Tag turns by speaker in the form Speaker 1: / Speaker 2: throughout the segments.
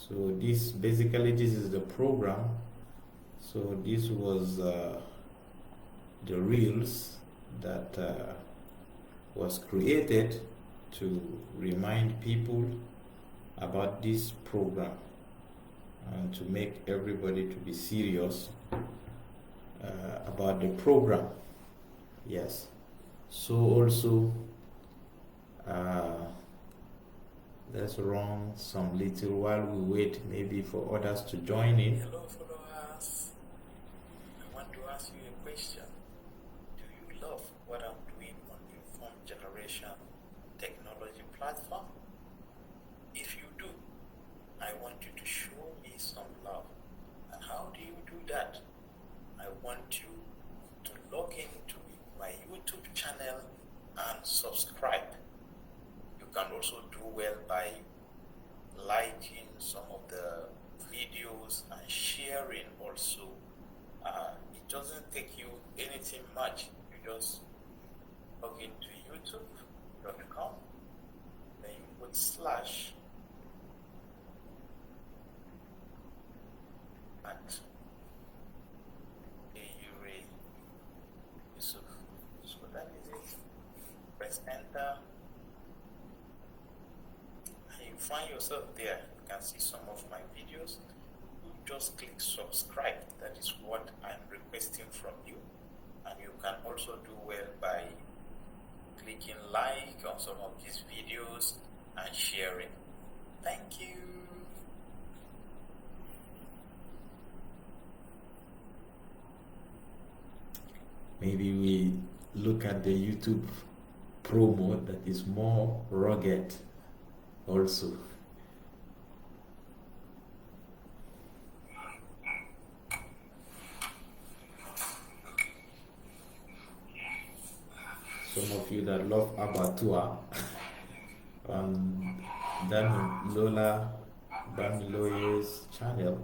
Speaker 1: So this is the program. So this was the reels that was created to remind people about this program and to make everybody to be serious about the program. Yes. So also let's run some little while we wait maybe for others to join in.
Speaker 2: Hello followers, I want to ask you a question. Do you love what I'm doing on Informed Generation technology platform? If you do, I want you to show me some love. And how do you do that? I want you to log into my YouTube channel and subscribe. You can also do well by liking some of the videos and sharing also. It doesn't take you anything much. You just log into youtube.com, then you put slash at Ayure Yusuf. So that is it. Press enter. And you find yourself there. You can see some of my videos. You just click subscribe. That is what I'm requesting from you. And you can also do well by clicking like on some of these videos and sharing. Thank you.
Speaker 1: Maybe we look at the YouTube promo that is more rugged also. Some of you that love Abattoir on Lola Bamiloye's channel.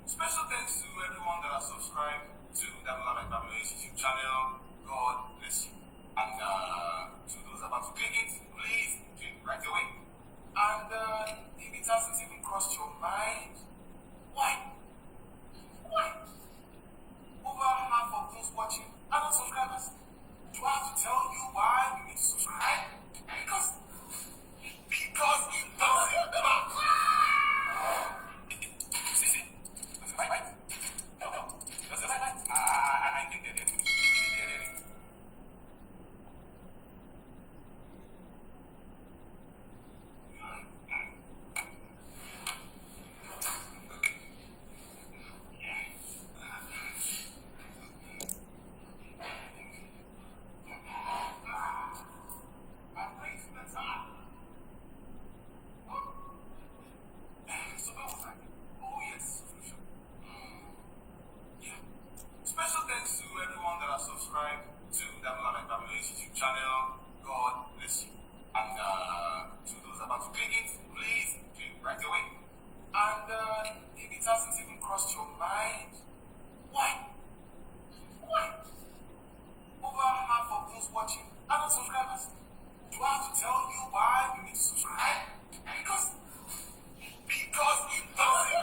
Speaker 3: Special thanks to everyone that has subscribed to that Lola Bamiloye's YouTube channel. God bless you. And to those about to click it, please do it right away. And if it hasn't even crossed your mind, why? Over half of those watching are not subscribers. Do I have to tell you why you need to subscribe? Because it doesn't matter. See? Right? No. Does it right? I think they did. Special thanks to everyone that has subscribed to that Lola Bamiloye's YouTube channel. God bless you. And to those about to click it, please do it right away. And if it hasn't even crossed your mind, why? Over half of those watching are not subscribers. Do I have to tell you why you need to subscribe? Because it doesn't matter.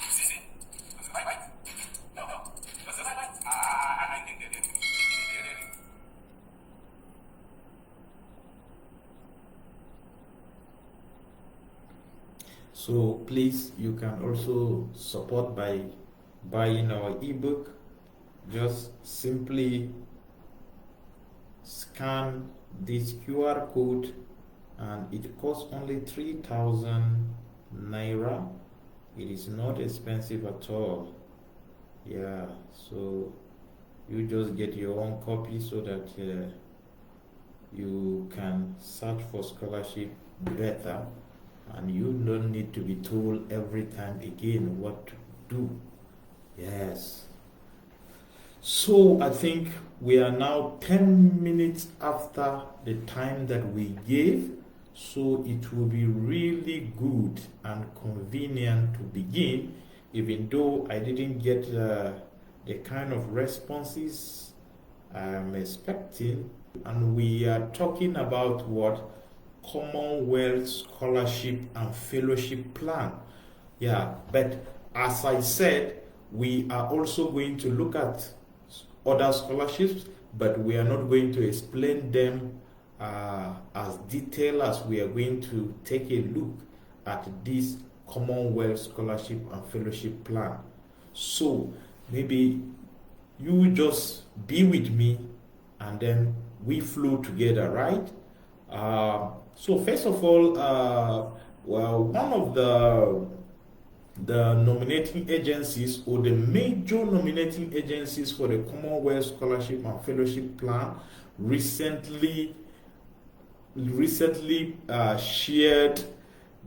Speaker 3: See? Right? No. Does it right? I think they did.
Speaker 1: So please, you can also support by buying our ebook. Just simply scan this QR code and it costs only 3,000 naira. It is not expensive at all. Yeah, so you just get your own copy so that you can search for scholarship better, and you don't need to be told every time again what to do. Yes. So I think we are now 10 minutes after the time that we gave, so it will be really good and convenient to begin, even though I didn't get the kind of responses I'm expecting, and we are talking about what? Commonwealth Scholarship and Fellowship Plan. Yeah, but as I said, we are also going to look at other scholarships, but we are not going to explain them as detailed as we are going to take a look at this Commonwealth Scholarship and Fellowship Plan. So maybe you just be with me and then we flow together, right? So first of all, well, one of the nominating agencies, or the major nominating agencies for the Commonwealth Scholarship and Fellowship Plan, recently shared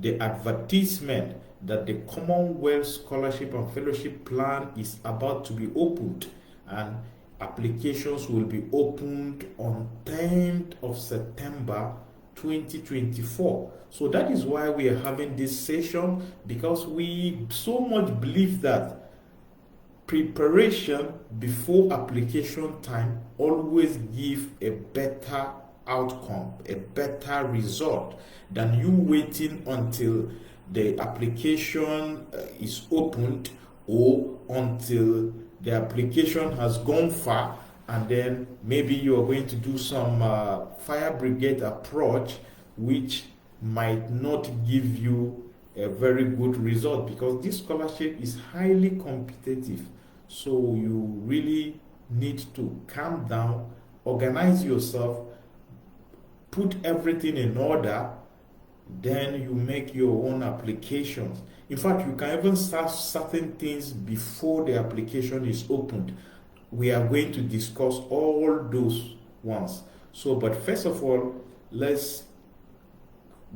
Speaker 1: the advertisement that the Commonwealth Scholarship and Fellowship Plan is about to be opened, and applications will be opened on 10th of September 2024. So that is why we are having this session, because we so much believe that preparation before application time always give a better outcome, a better result, than you waiting until the application is opened, or until the application has gone far, and then maybe you are going to do some fire brigade approach, which might not give you a very good result, because this scholarship is highly competitive. So you really need to calm down, organize yourself, put everything in order, then you make your own applications. In fact, you can even start certain things before the application is opened. We are going to discuss all those ones. So, but first of all, let's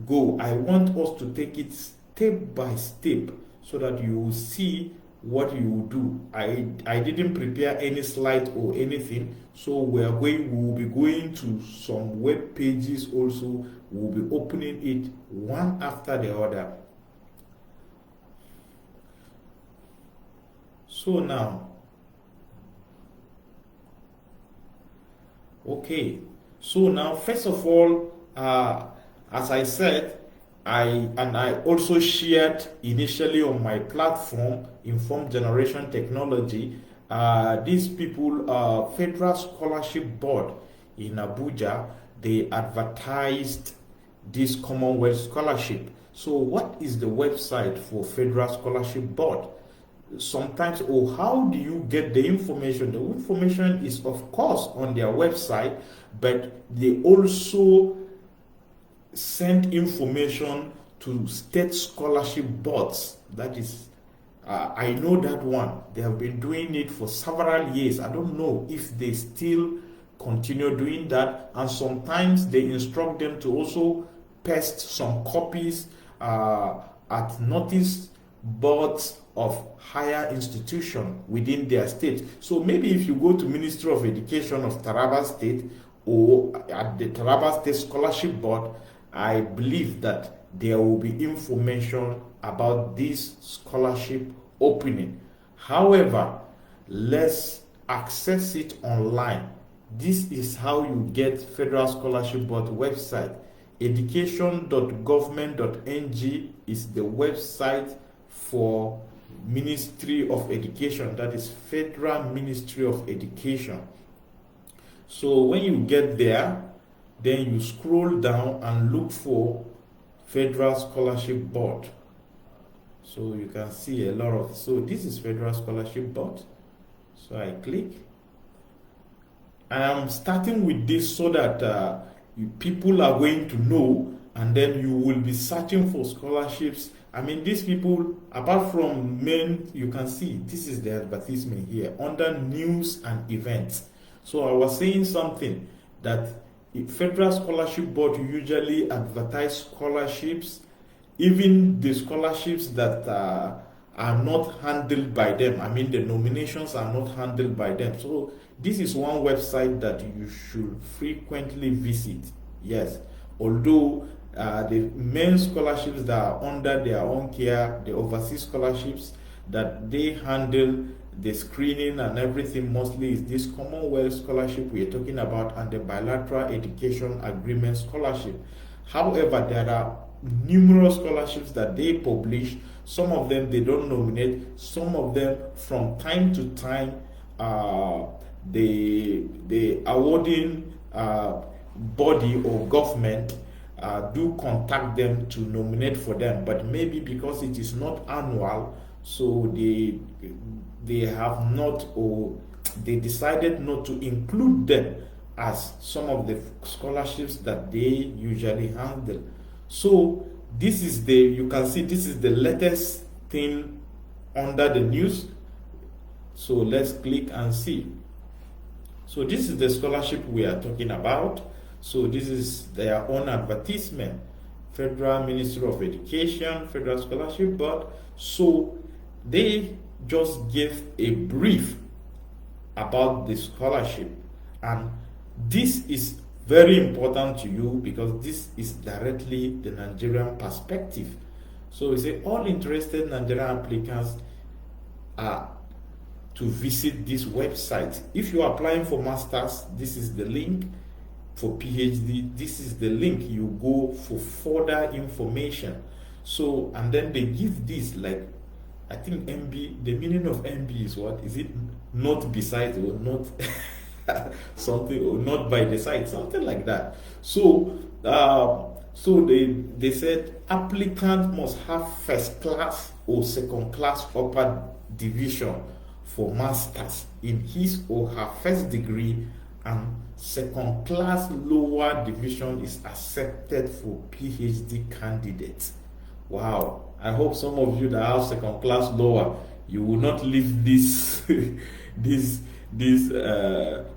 Speaker 1: go. I want us to take it step by step so that you will see what you will do. I didn't prepare any slide or anything, so we will be going to some web pages also. We'll be opening it one after the other. So now, okay, so now first of all, as I said, I also shared initially on my platform, Informed Generation Technology, these people, Federal Scholarship Board in Abuja, they advertised this Commonwealth Scholarship. So what is the website for Federal Scholarship Board? Sometimes, or how do you get the information? The information is of course on their website, but they also send information to state scholarship boards. That is, I know that one. They have been doing it for several years. I don't know if they still continue doing that, and sometimes they instruct them to also paste some copies at notice boards of higher institution within their state. So maybe if you go to Ministry of Education of Taraba State, or at the Taraba State Scholarship Board, I believe that there will be information about this scholarship opening. However, let's access it online. This is how you get Federal Scholarship Board website. education.government.ng is the website for Ministry of Education, that is Federal Ministry of Education. So when you get there, then you scroll down and look for Federal Scholarship Board. So you can see a lot of, so this is Federal Scholarship Board. So I click. And I'm starting with this so that people are going to know, and then you will be searching for scholarships. I mean, these people, apart from men, you can see this is the advertisement here under news and events. So I was saying something that Federal Scholarship Board usually advertise scholarships, even the scholarships that are not handled by them. I mean, the nominations are not handled by them. So this is one website that you should frequently visit. Yes, although the main scholarships that are under their own care, the overseas scholarships that they handle, the screening and everything mostly is this Commonwealth scholarship we are talking about and the bilateral education agreement scholarship. However, there are numerous scholarships that they publish. Some of them they don't nominate. Some of them from time to time the awarding body or government do contact them to nominate for them, but maybe because it is not annual, so they have not, or they decided not to include them as some of the scholarships that they usually handle. So this is the, you can see this is the latest thing under the news. So let's click and see. So this is the scholarship we are talking about. So this is their own advertisement, Federal Ministry of Education, Federal Scholarship Board. So they just gave a brief about the scholarship, and this is very important to you because this is directly the Nigerian perspective. So we say all interested Nigerian applicants are to visit this website. If you are applying for masters, this is the link. For PhD, this is the link. You go for further information. So, and then they give this, like, I think MB, the meaning of MB is what? Is it not beside or not something, or not by the side, something like that. So, so they said applicant must have first class or second class upper division for masters in his or her first degree, and second class lower division is accepted for PhD candidates. Wow. I hope some of you that have second class lower, you will not leave this this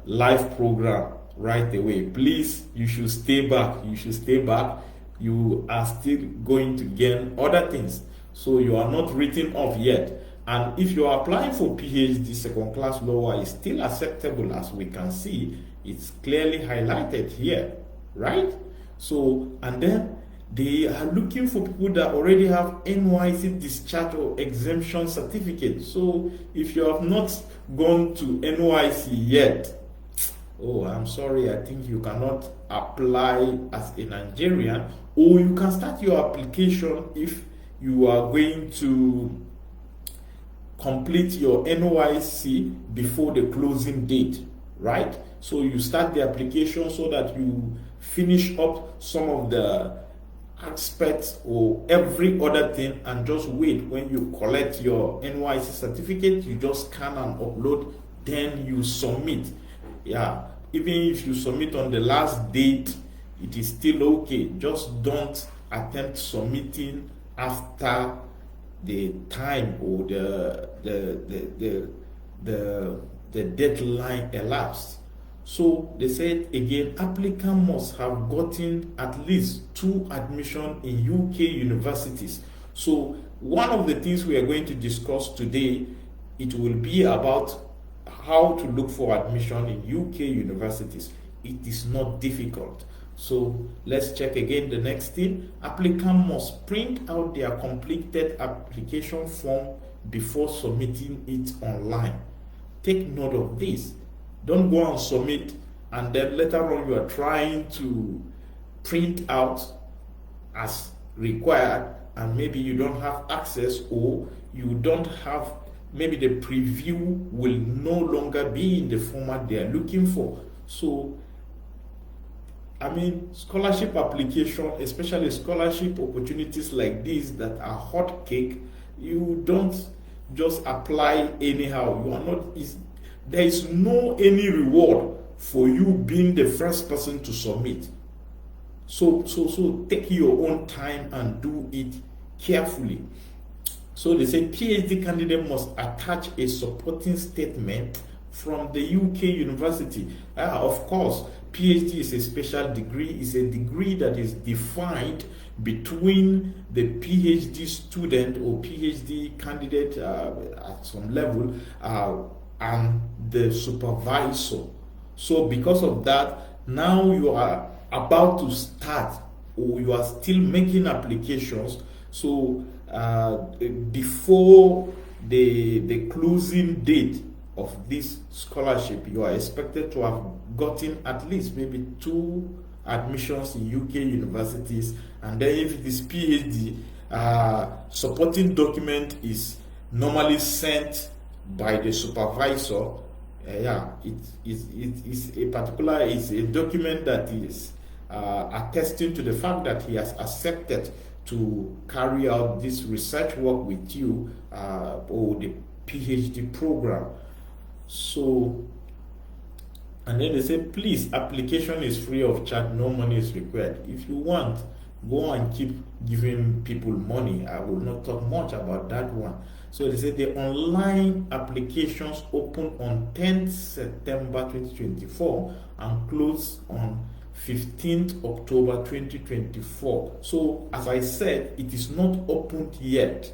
Speaker 1: live program right away. Please, you should stay back. You should stay back. You are still going to gain other things. So you are not written off yet. And if you are applying for PhD, second class lower is still acceptable, as we can see. It's clearly highlighted here, right? So, and then they are looking for people that already have NYC discharge or exemption certificate. So if you have not gone to NYC yet, oh, I'm sorry, I think you cannot apply as a Nigerian, or you can start your application if you are going to complete your NYC before the closing date, right? So you start the application so that you finish up some of the aspects or every other thing, and just wait. When you collect your NYC certificate, you just scan and upload, then you submit. Yeah, even if you submit on the last date, it is still okay. Just don't attempt submitting after the time or the deadline elapsed. So they said again, applicant must have gotten at least 2 admission in UK universities. So one of the things we are going to discuss today, it will be about how to look for admission in UK universities. It is not difficult. So let's check again the next thing. Applicant must print out their completed application form before submitting it online. Take note of this. Don't go and submit, and then later on you are trying to print out as required, and maybe you don't have access, or you don't have, maybe the preview will no longer be in the format they are looking for. So, I mean, scholarship application, especially scholarship opportunities like these that are hot cake, you don't just apply anyhow. You are not, there is no any reward for you being the first person to submit. So take your own time and do it carefully. So they say PhD candidate must attach a supporting statement from the UK university. Of course, PhD is a special degree. It's a degree that is defined between the PhD student or PhD candidate at some level and the supervisor. So because of that, now you are about to start, or you are still making applications. So before the closing date of this scholarship, you are expected to have gotten at least maybe 2 admissions in UK universities, and then if it is PhD, supporting document is normally sent by the supervisor. It's a document that is attesting to the fact that he has accepted to carry out this research work with you, or the PhD program. So, and then they say, please, application is free of charge, no money is required. If you want, go and keep giving people money. I will not talk much about that one. So they say the online applications open on 10th September 2024 and close on 15th October 2024. So as I said, it is not opened yet.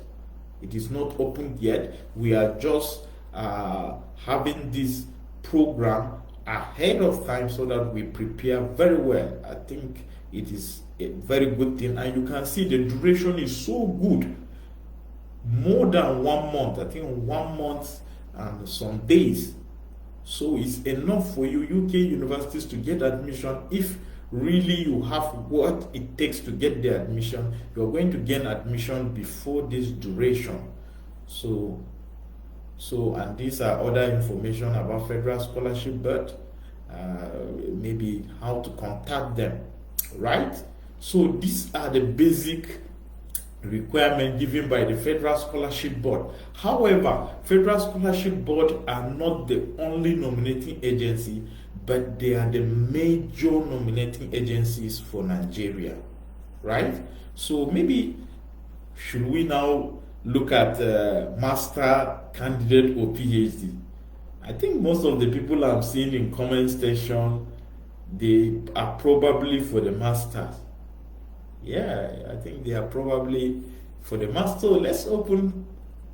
Speaker 1: It is not opened yet. We are just having this program ahead of time so that we prepare very well. I think it is a very good thing, and you can see the duration is so good, more than 1 month. I think 1 month and some days. So it's enough for you UK universities to get admission. If really you have what it takes to get the admission, you're going to gain admission before this duration. So and these are other information about federal scholarship, but maybe how to contact them, right? So these are the basic requirement given by the Federal Scholarship Board. However, Federal Scholarship Board are not the only nominating agency, but they are the major nominating agencies for Nigeria, right? So maybe should we now look at master candidate or PhD? I think most of the people I'm seeing in comment section, they are probably for the masters. Yeah, I think they are probably for the master. Let's open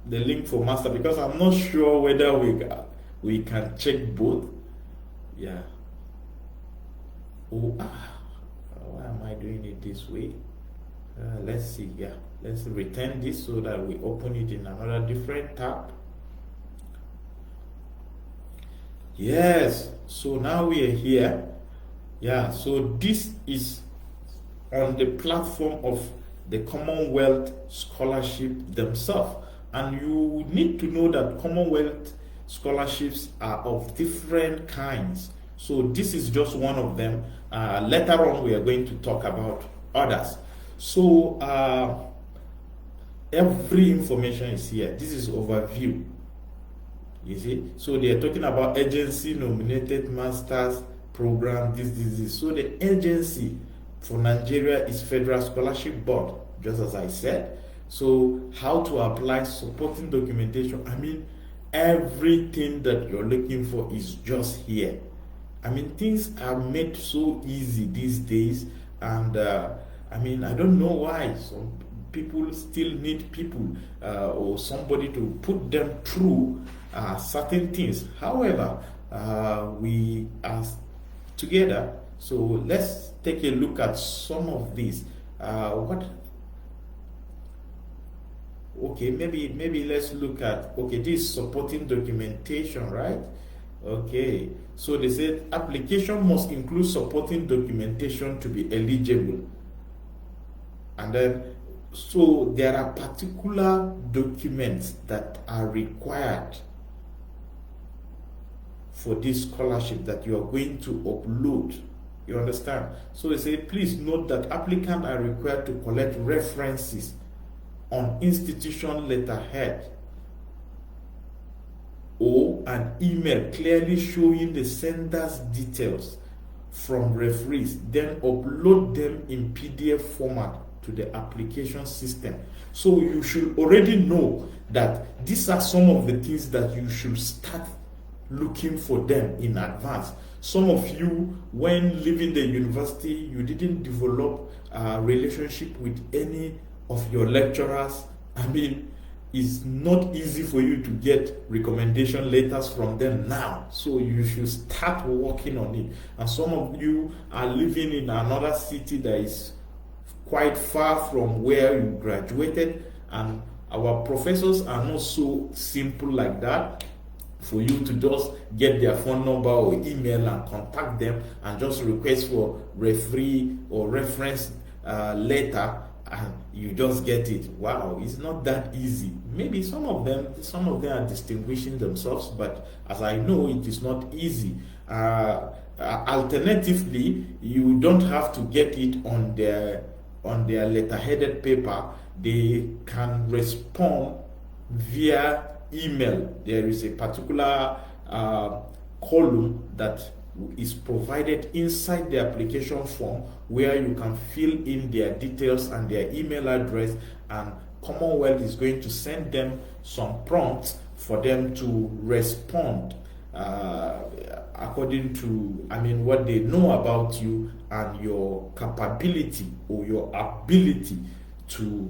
Speaker 1: the link for master, because I'm not sure whether we can check both. Yeah. Why am I doing it this way? Let's see. Yeah, let's return this so that we open it in another different tab. Yes, so now we are here. Yeah, so this is on the platform of the Commonwealth Scholarship themselves. And you need to know that Commonwealth scholarships are of different kinds. So this is just one of them. Later on, we are going to talk about others. So every information is here. This is overview. You see? So they are talking about agency nominated masters program, this. So the agency for Nigeria is Federal Scholarship Board, just as I said. So how to apply, supporting documentation, I mean, everything that you're looking for is just here. I mean, things are made so easy these days, and I mean, I don't know why some people still need people or somebody to put them through certain things. However, we are together, so let's take a look at some of these. Okay, maybe let's look at, okay, this supporting documentation, right? Okay, so they said application must include supporting documentation to be eligible. And then, so there are particular documents that are required for this scholarship that you are going to upload. You understand? So they say, please note that applicants are required to collect references on institution letterhead or an email clearly showing the sender's details from referees, then upload them in PDF format to the application system. So you should already know that these are some of the things that you should start looking for them in advance. Some of you, when leaving the university, you didn't develop a relationship with any of your lecturers. I mean, it's not easy for you to get recommendation letters from them now. So you should start working on it. And some of you are living in another city that is quite far from where you graduated, and Our professors are not so simple like that for you to just get their phone number or email and contact them and just request for referee or reference letter and you just get it. Wow, it's not that easy. Maybe some of them are distinguishing themselves, but as I know, it is not easy. Alternatively, you don't have to get it on their letter-headed paper. They can respond via email. There is a particular column that is provided inside the application form where you can fill in their details and their email address, and Commonwealth is going to send them some prompts for them to respond according to what they know about you and your capability or your ability to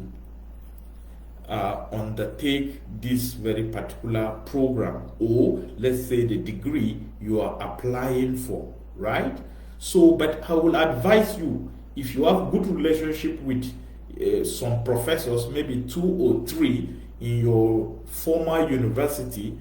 Speaker 1: undertake this very particular program, or let's say the degree you are applying for, right? So, but I will advise you, if you have good relationship with some professors, maybe 2 or 3 in your former university,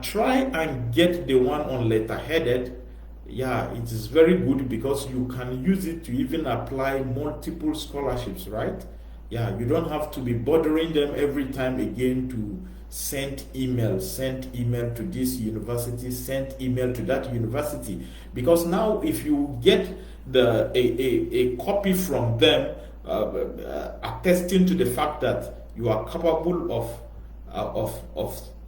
Speaker 1: try and get the one on letter-headed. Yeah, it is very good because you can use it to even apply multiple scholarships, right? Yeah, you don't have to be bothering them every time again to send email to this university, send email to that university. Because now if you get a copy from them attesting to the fact that you are capable of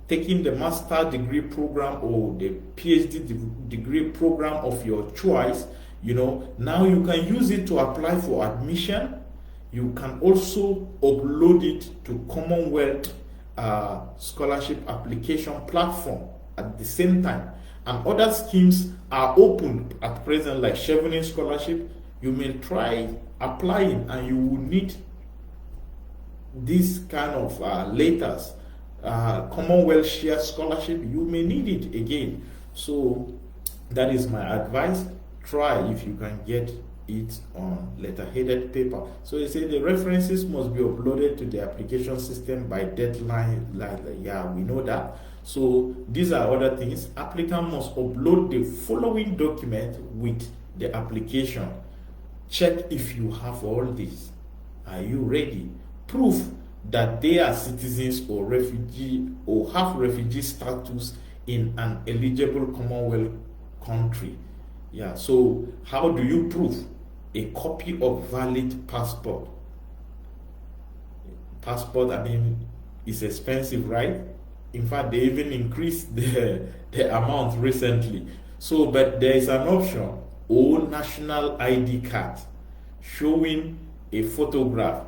Speaker 1: taking the master degree program or the PhD degree program of your choice, now you can use it to apply for admission. You can also upload it to Commonwealth scholarship application platform at the same time. And other schemes are open at present, like Chevening Scholarship. You may try applying, and you will need this kind of letters. Commonwealth Share Scholarship, you may need it again. So that is my advice. Try if you can get it on letter-headed paper. So they say the references must be uploaded to the application system by deadline. Yeah, we know that. So these are other things. Applicant must upload the following document with the application. Check if you have all this. Are you ready? Proof that they are citizens or refugee or have refugee status in an eligible Commonwealth country. Yeah, so how do you prove? A copy of valid passport. Passport, is expensive, right? In fact, they even increased the amount recently. So, but there is an option, or national ID card, showing a photograph,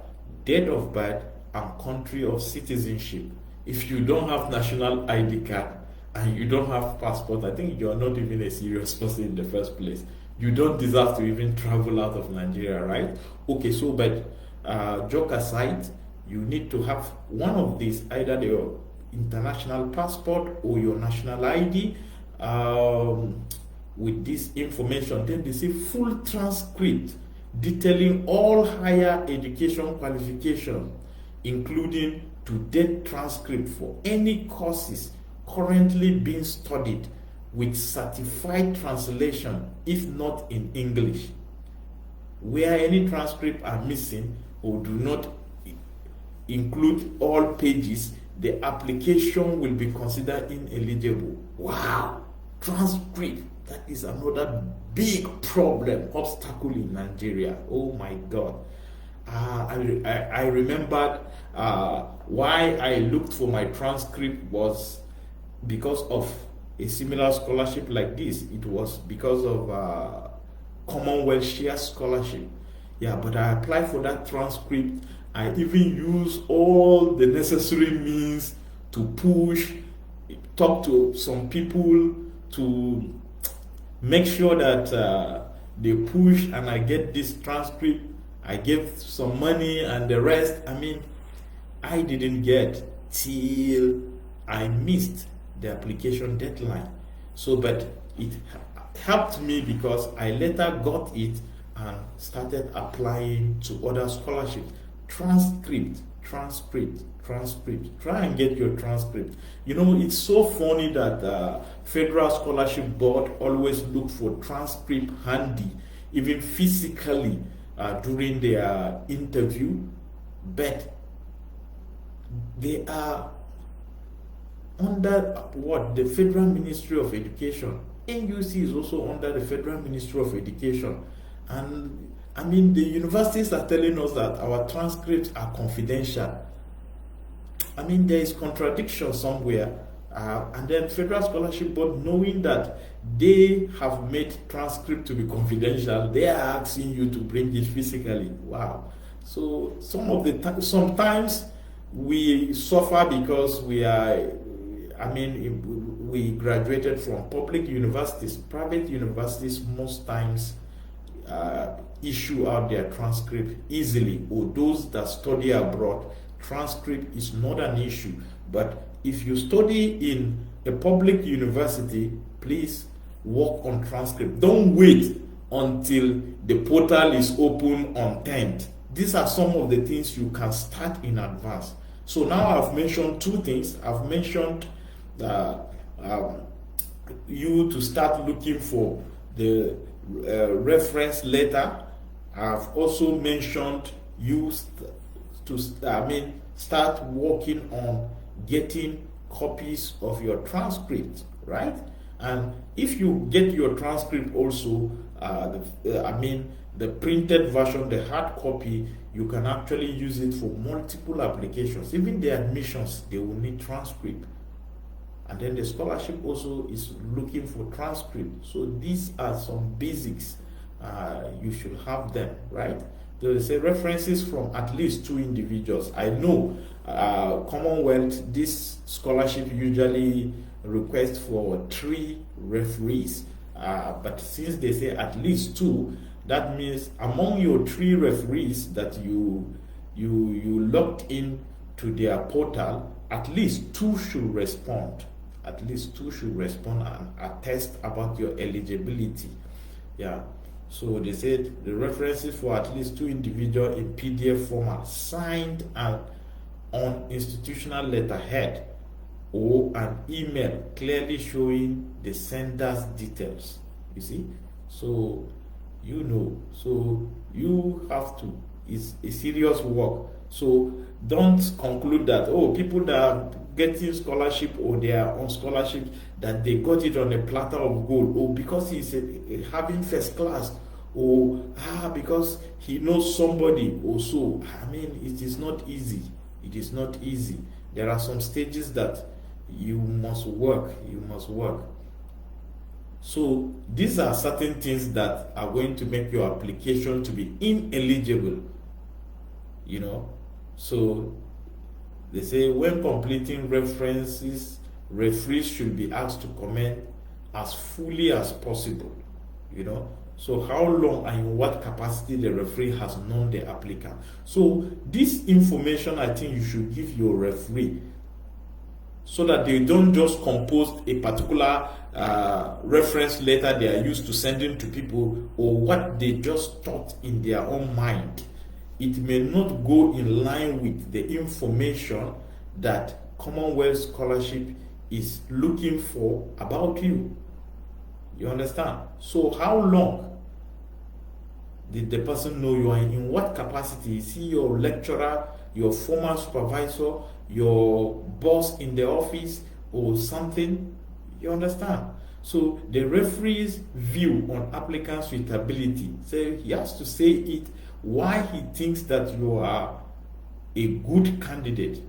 Speaker 1: date of birth, and country of citizenship. If you don't have national ID card and you don't have passport, I think you're not even a serious person in the first place. You don't deserve to even travel out of Nigeria, right? Okay, so but joke aside, you need to have one of these, either your international passport or your national ID with this information. Then they say full transcript detailing all higher education qualification, including to-date transcript for any courses currently being studied with certified translation, if not in English. Where any transcript are missing or do not include all pages, the application will be considered ineligible. Wow, transcript, that is another big problem, obstacle in Nigeria. Oh my God. I remembered why I looked for my transcript was because of a similar scholarship like this. It was because of Commonwealth Share Scholarship. Yeah, but I applied for that transcript. I even used all the necessary means to push, talk to some people to make sure that they push and I get this transcript. I gave some money and the rest, I didn't get till I missed the application deadline. So, but it helped me because I later got it and started applying to other scholarships. Transcript. transcript. Try and get your transcript. You know, it's so funny that Federal Scholarship Board always look for transcript handy, even physically, during their interview, but they are under what? The Federal Ministry of Education. NUC is also under the Federal Ministry of Education. And I mean, the universities are telling us that our transcripts are confidential. I mean, there is contradiction somewhere. And then Federal Scholarship Board, knowing that they have made transcript to be confidential, they are asking you to bring it physically. Wow. So sometimes we suffer because we graduated from public universities. Private universities most times issue out their transcript easily, or those that study abroad, transcript is not an issue. But if you study in a public university, please work on transcript. Don't wait until the portal is open on 10th. These are some of the things you can start in advance. So now I've mentioned two things. I've mentioned you to start looking for the reference letter. I've also mentioned you start working on getting copies of your transcript, right? And if you get your transcript also, the printed version, the hard copy, you can actually use it for multiple applications. Even the admissions, they will need transcript. And then the scholarship also is looking for transcript. So these are some basics. You should have them, right? So they say references from at least 2 individuals. I know Commonwealth, this scholarship usually requests for 3 referees. But since they say at least 2, that means among your 3 referees that you logged in to their portal, at least 2 should respond. At least 2 should respond and attest about your eligibility. Yeah. So they said the references for at least 2 individuals in PDF format, signed and on institutional letterhead, or an email clearly showing the sender's details. You see? So you know. So you have to. It's a serious work. So don't conclude that, oh, people that are getting scholarship or they are on scholarship, that they got it on a platter of gold, or because he's having first class, or because he knows somebody or so. I mean, it is not easy. It is not easy. There are some stages that you must work. You must work. So these are certain things that are going to make your application to be ineligible. You know, so they say when completing references, referees should be asked to comment as fully as possible. You know, so how long and in what capacity the referee has known the applicant. So this information, I think you should give your referee, so that they don't just compose a particular reference letter they are used to sending to people, or what they just thought in their own mind. It may not go in line with the information that Commonwealth Scholarship is looking for about you. You understand? So how long did the person know you are in what capacity? Is he your lecturer, your former supervisor, your boss in the office, or something? You understand? So the referee's view on applicant suitability, so he has to say it why he thinks that you are a good candidate.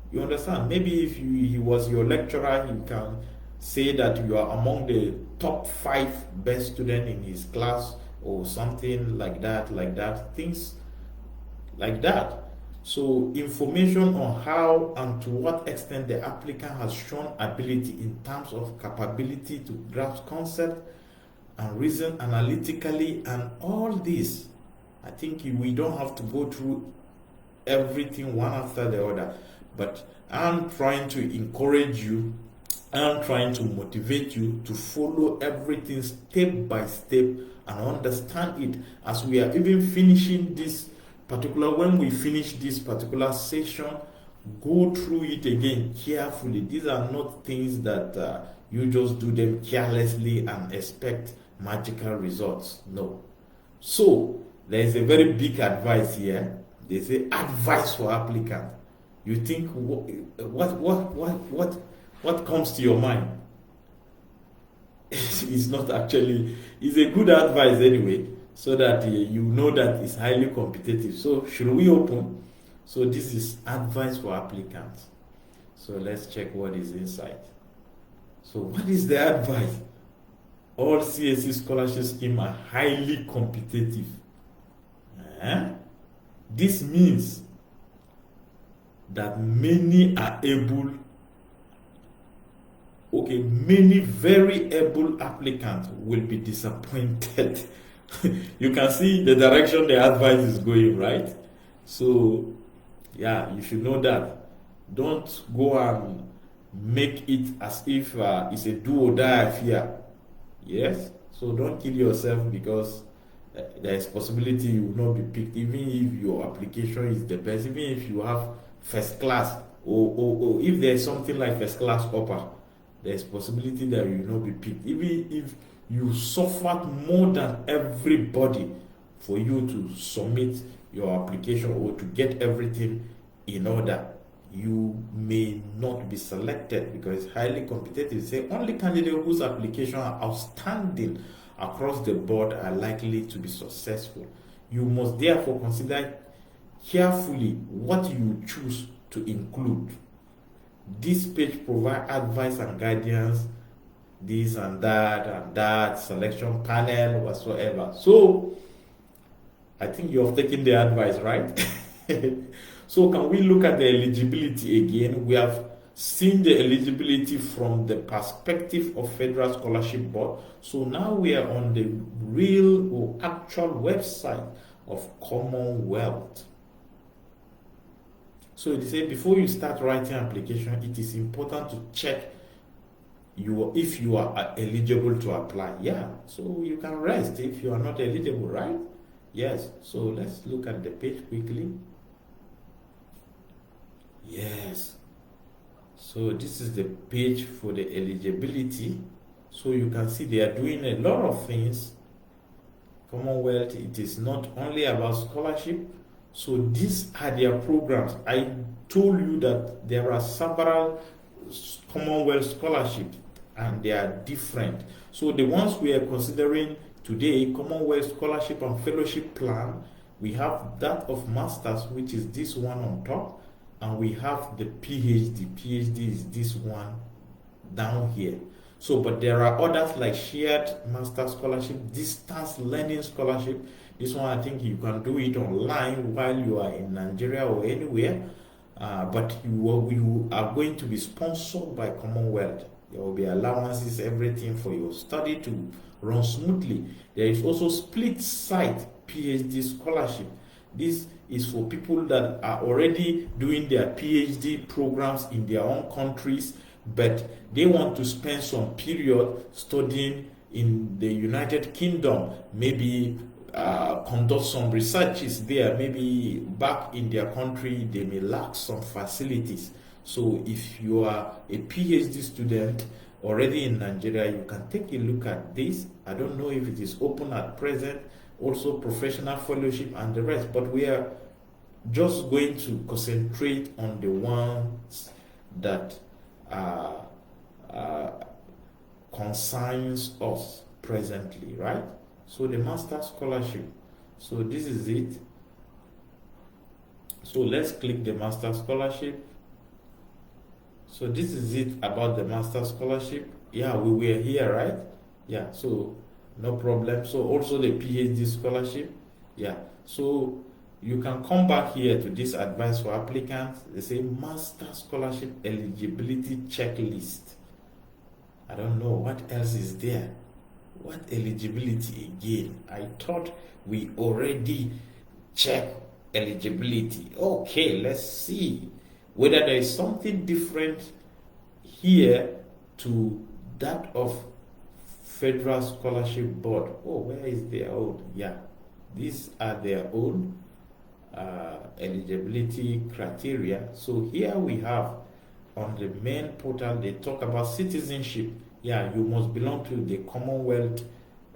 Speaker 1: You understand? Maybe if he was your lecturer, he can say that you are among the top 5 best students in his class, or something like that, things like that. So information on how and to what extent the applicant has shown ability in terms of capability to grasp concept and reason analytically, and all this. I think we don't have to go through everything one after the other, but I'm trying to encourage you, I'm trying to motivate you to follow everything step by step and understand it. As we are even finishing this particular, when we finish this particular session, go through it again carefully. These are not things that you just do them carelessly and expect magical results. No. So there is a very big advice here. They say advice for applicant. You think what comes to your mind? It's not actually. It's a good advice anyway, so that you know that it's highly competitive. So should we open? So this is advice for applicants. So let's check what is inside. So what is the advice? All CSC scholarship schemes are highly competitive. This means that many very able applicants will be disappointed. You can see the direction the advice is going, right? So, yeah, you should know that. Don't go and make it as if it's a do or die affair. Yes? So don't kill yourself because there is possibility you will not be picked, even if your application is the best, even if you have first class, or if there is something like first class upper, there is possibility that you will not be picked, even if you suffered more than everybody for you to submit your application or to get everything in order. You may not be selected because it's highly competitive. Say only candidates whose application are outstanding across the board are likely to be successful. You must therefore consider carefully what you choose to include. This page provides advice and guidance, this and that, selection panel, whatsoever. So, I think you have taken the advice, right? So, can we look at the eligibility again? We have seen the eligibility from the perspective of Federal Scholarship Board. So now we are on the real or actual website of Commonwealth. So they say before you start writing application, it is important to check if you are eligible to apply. Yeah, so you can rest if you are not eligible, right? Yes, so let's look at the page quickly. Yes, so this is the page for the eligibility. So you can see they are doing a lot of things. Commonwealth, it is not only about scholarship. So these are their programs. I told you that there are several Commonwealth scholarships and they are different. So the ones we are considering today, Commonwealth Scholarship and Fellowship Plan, we have that of Masters, which is this one on top, and we have the PhD. PhD is this one down here. So, but there are others like Shared Master Scholarship, Distance Learning Scholarship. This one, I think you can do it online while you are in Nigeria or anywhere. But you are going to be sponsored by Commonwealth. There will be allowances, everything for your study to run smoothly. There is also split site PhD scholarship. This is for people that are already doing their PhD programs in their own countries, but they want to spend some period studying in the United Kingdom, maybe conduct some researches there, maybe back in their country they may lack some facilities. So if you are a PhD student already in Nigeria, you can take a look at this. I don't know if it is open at present, also professional fellowship and the rest, but we are just going to concentrate on the ones that concerns us presently, right? So the Master Scholarship, so this is it. So let's click the Master Scholarship. So this is it about the Master Scholarship. Yeah, we were here, right? Yeah, so no problem. So also the PhD scholarship. Yeah, so you can come back here to this advice for applicants. They say Master Scholarship eligibility checklist. I don't know what else is there. What eligibility again? I thought we already checked eligibility. Okay, let's see whether there is something different here to that of Federal Scholarship Board. Oh, where is their own? Yeah, these are their own. eligibility criteria. So here we have on the main portal, they talk about citizenship. Yeah, you must belong to the Commonwealth,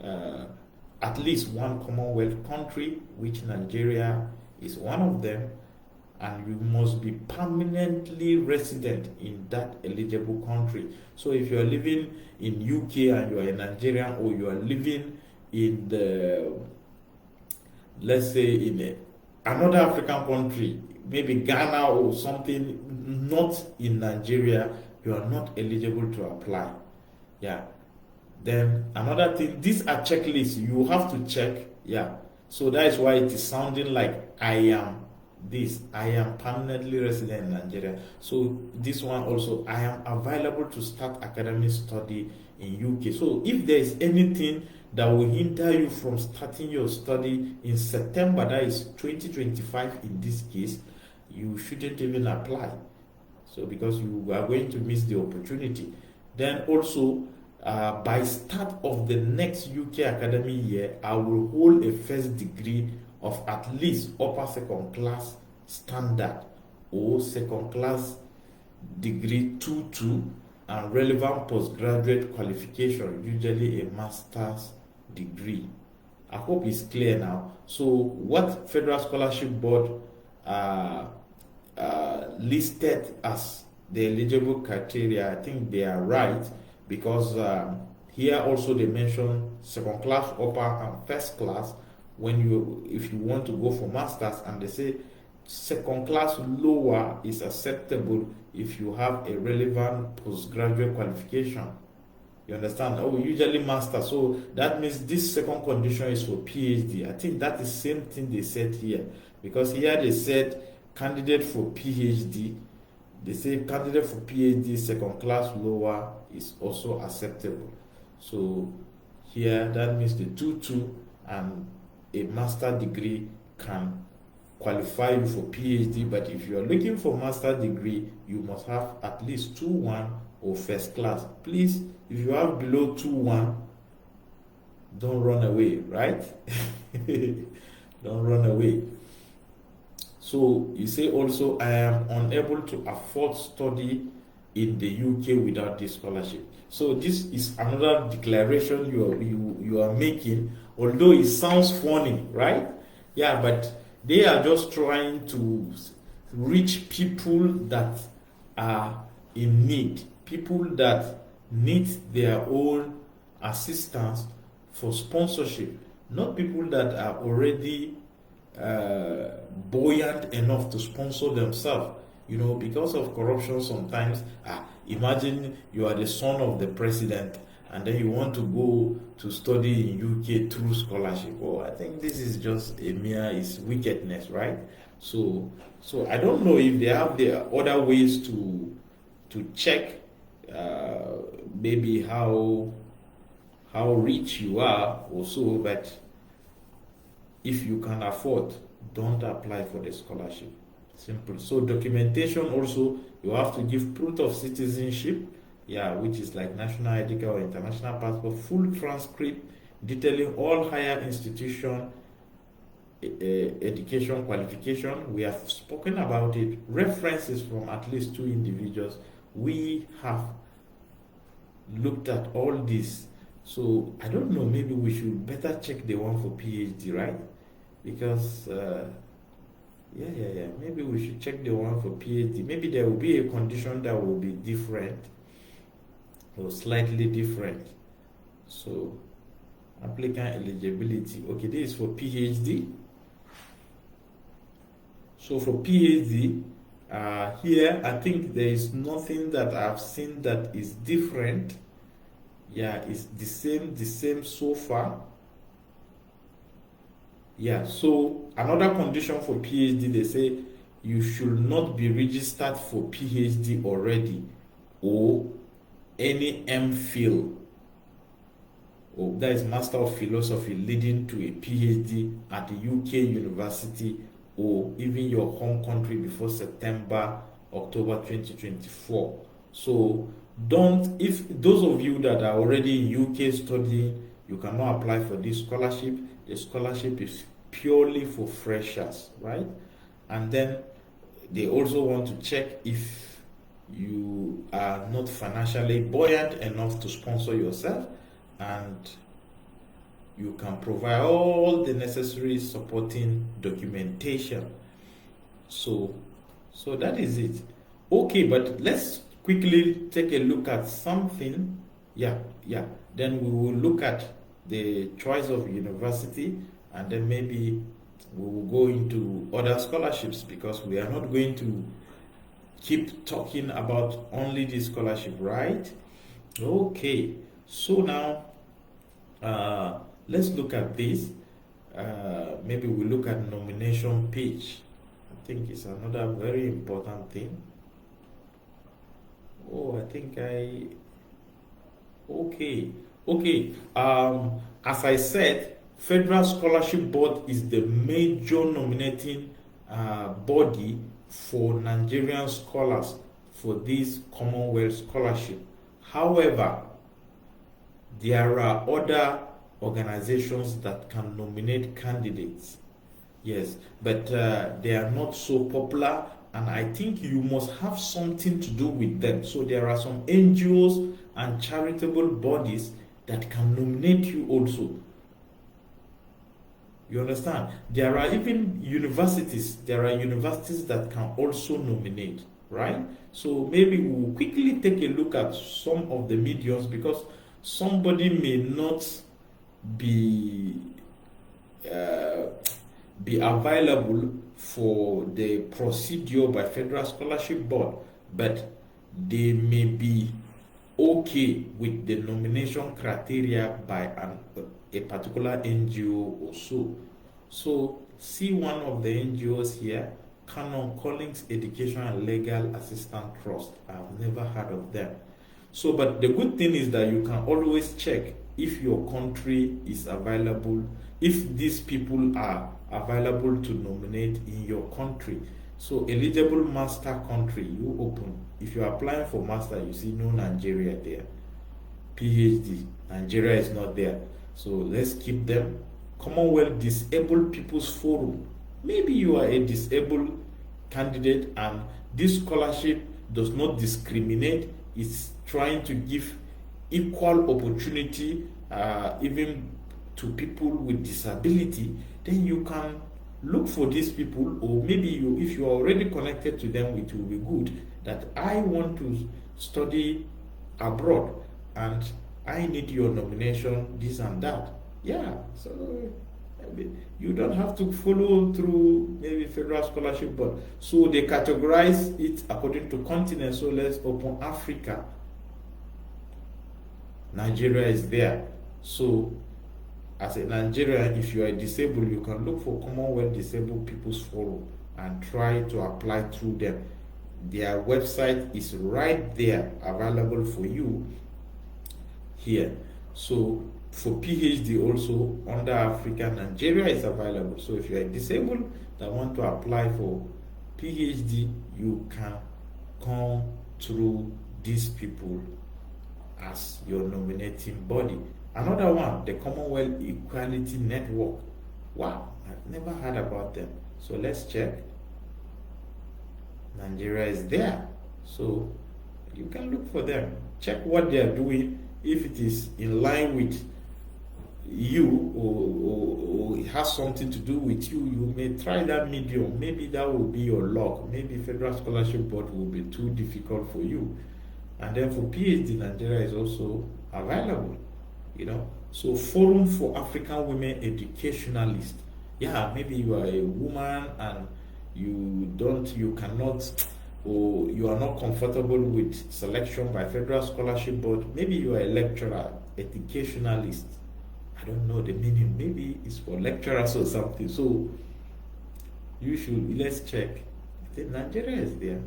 Speaker 1: at least one Commonwealth country, which Nigeria is one of them, and you must be permanently resident in that eligible country. So if you are living in UK and you are a Nigerian, or you are living in the, let's say, in another African country, maybe Ghana or something, not in Nigeria, you are not eligible to apply. Yeah. Then another thing, these are checklists you have to check. Yeah. So that is why it is sounding like I am permanently resident in Nigeria. So this one also, I am available to start academic study in UK. So if there is anything that will hinder you from starting your study in September, that is 2025 in this case, you shouldn't even apply. So because you are going to miss the opportunity. Then also, by start of the next UK academic year, I will hold a first degree of at least upper second class standard or second class degree 2-2 and relevant postgraduate qualification, usually a master's degree. I hope it's clear now. So what Federal Scholarship Board listed as the eligible criteria, I think they are right, because here also they mention second class, upper, and first class. If you want to go for masters, and they say second class lower is acceptable if you have a relevant postgraduate qualification. You understand? Oh, usually master. So that means this second condition is for PhD. I think that is the same thing they said here, because here they said candidate for PhD. They say candidate for PhD second class lower is also acceptable. So here that means the 2-2 and a master degree can qualify you for PhD, but if you are looking for master degree, you must have at least 2-1 or first class. Please, if you have below 2-1, don't run away, right? Don't run away. So you say also, I am unable to afford study in the UK without this scholarship. So this is another declaration you are making, although it sounds funny, right? Yeah, but they are just trying to reach people that are in need, people that need their own assistance for sponsorship, not people that are already buoyant enough to sponsor themselves. You know, because of corruption sometimes, imagine you are the son of the president and then you want to go to study in UK through scholarship. Oh, I think this is just it's wickedness, right? So I don't know if they have the other ways to check maybe how rich you are or so, but if you can afford, don't apply for the scholarship. Simple. So documentation also, you have to give proof of citizenship, which is like national ID card or international passport, full transcript detailing all higher institution education qualification. We have spoken about it. References from at least 2 individuals. We have looked at all this. So I don't know, maybe we should better check the one for PhD, right? Because maybe we should check the one for PhD. Maybe there will be a condition that will be different or slightly different. So applicant eligibility. Okay, this is for PhD. So for PhD, here I think there is nothing that I've seen that is different. Yeah, it's the same so far. Yeah, so another condition for PhD, they say you should not be registered for PhD already, or any MPhil, or that is Master of Philosophy leading to a PhD at the UK university or even your home country before October 2024. So if those of you that are already in UK studying, you cannot apply for this scholarship. The scholarship is purely for freshers, right? And then they also want to check if you are not financially buoyant enough to sponsor yourself, and you can provide all the necessary supporting documentation. So that is it. Okay, but let's quickly take a look at something. Yeah. Then we will look at the choice of university, and then maybe we will go into other scholarships, because we are not going to keep talking about only this scholarship, right? Okay, so now let's look at this. Maybe we look at nomination page. I think it's another very important thing. Oh, I think okay. As I said, Federal Scholarship Board is the major nominating body for Nigerian scholars for this Commonwealth scholarship. However, there are other organizations that can nominate candidates. Yes, but they are not so popular, and I think you must have something to do with them. So there are some NGOs and charitable bodies that can nominate you also. You understand? There are even universities. There are universities that can also nominate, right? So maybe we'll quickly take a look at some of the mediums, because somebody may not be available for the procedure by Federal Scholarship Board, but they may be okay with the nomination criteria by a particular NGO or so. So see one of the NGOs here, Canon Collins Education and Legal Assistance Trust. I've never heard of them. So, but the good thing is that you can always check if your country is available, if these people are available to nominate in your country. So eligible master country, you open. If you are applying for master, you see no Nigeria there. PhD, Nigeria is not there. So let's keep them. Commonwealth Disabled People's Forum. Maybe you are a disabled candidate, and this scholarship does not discriminate. It's trying to give equal opportunity even to people with disability. Then you can look for these people, or maybe you, if you are already connected to them, it will be good that I want to study abroad and I need your nomination, this and that. Yeah, so you don't have to follow through maybe Federal Scholarship Board. So they categorize it according to continent. So let's open Africa. Nigeria is there. So as a Nigerian, if you are disabled, you can look for Commonwealth Disabled People's Forum and try to apply through them. Their website is right there, available for you here. So for PhD also, under Africa, Nigeria is available. So if you are disabled that want to apply for PhD, you can come through these people as your nominating body. Another one, the Commonwealth Equality Network. Wow, I've never heard about them. So let's check. Nigeria is there. So you can look for them. Check what they are doing. If it is in line with you, or it has something to do with you, you may try that medium. Maybe that will be your luck. Maybe Federal Scholarship Board will be too difficult for you. And then for PhD, Nigeria is also available. So Forum for African Women Educationalists. Yeah, maybe you are a woman and you cannot, or you are not comfortable with selection by Federal Scholarship Board. Maybe you are a lecturer, educationalist. I don't know the meaning. Maybe it's for lecturers or something. So let's check. I think Nigeria is there.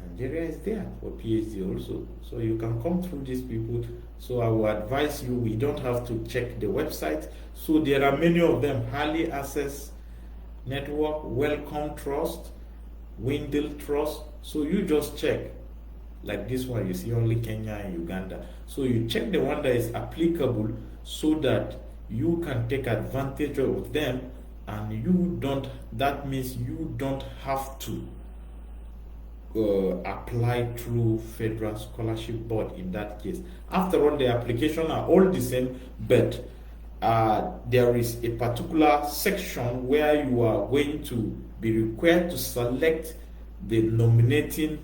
Speaker 1: Nigeria is there for PhD also. So you can come through these people. So I will advise you, we don't have to check the website. So there are many of them. Harley Access Network, Welcome Trust, Windle Trust. So you just check. Like this one, you see only Kenya and Uganda. So you check the one that is applicable so that you can take advantage of them and you don't, that means you don't have to apply through Federal Scholarship Board in that case. After all, the application are all the same, but there is a particular section where you are going to be required to select the nominating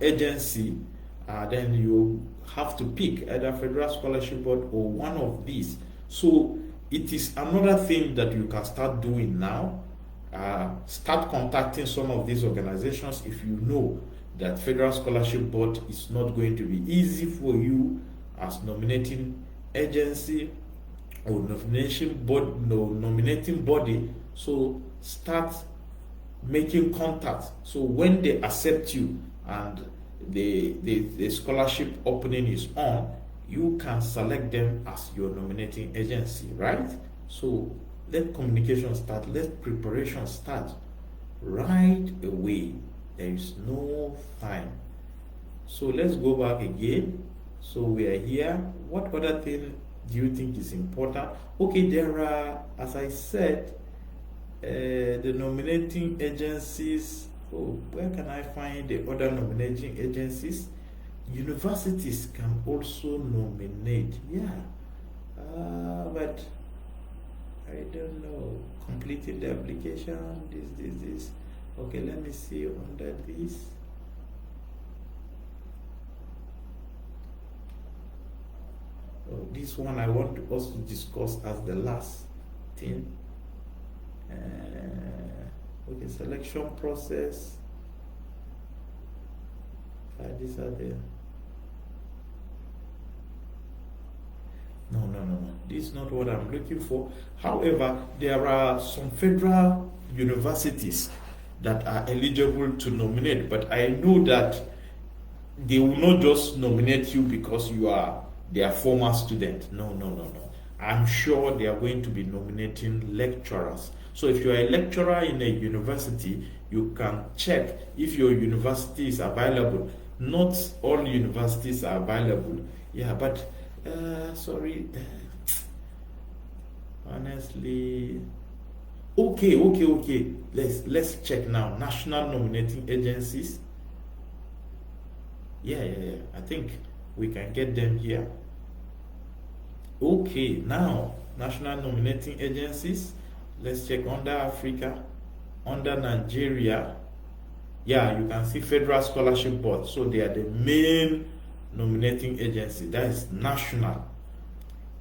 Speaker 1: agency. Then you have to pick either Federal Scholarship Board or one of these. So it is another thing that you can start doing now. Start contacting some of these organizations if you know that Federal Scholarship Board is not going to be easy for you as nominating agency or nominating body. So start making contact. So when they accept you and the scholarship opening is on, you can select them as your nominating agency, right? So let communication start, let preparation start right away. There is no time. So let's go back again. So we are here. What other thing do you think is important? Okay, there are, as I said, the nominating agencies. Oh, where can I find the other nominating agencies? Universities can also nominate. Yeah, but I don't know. Completing the application. This. Okay, let me see under this. Oh, this one I want us to discuss as the last thing. Okay, selection process. These are the. No. This is not what I'm looking for. However, there are some federal universities that are eligible to nominate, but I know that they will not just nominate you because you are their former student. No. I'm sure they are going to be nominating lecturers. So if you are a lecturer in a university, you can check if your university is available. Not all universities are available. Yeah, but sorry. Honestly, okay. Let's check now. National nominating agencies. Yeah. I think we can get them here. Okay, now national nominating agencies. Let's check under Africa, under Nigeria. Yeah, you can see Federal Scholarship Board. So they are the main nominating agency. That is national.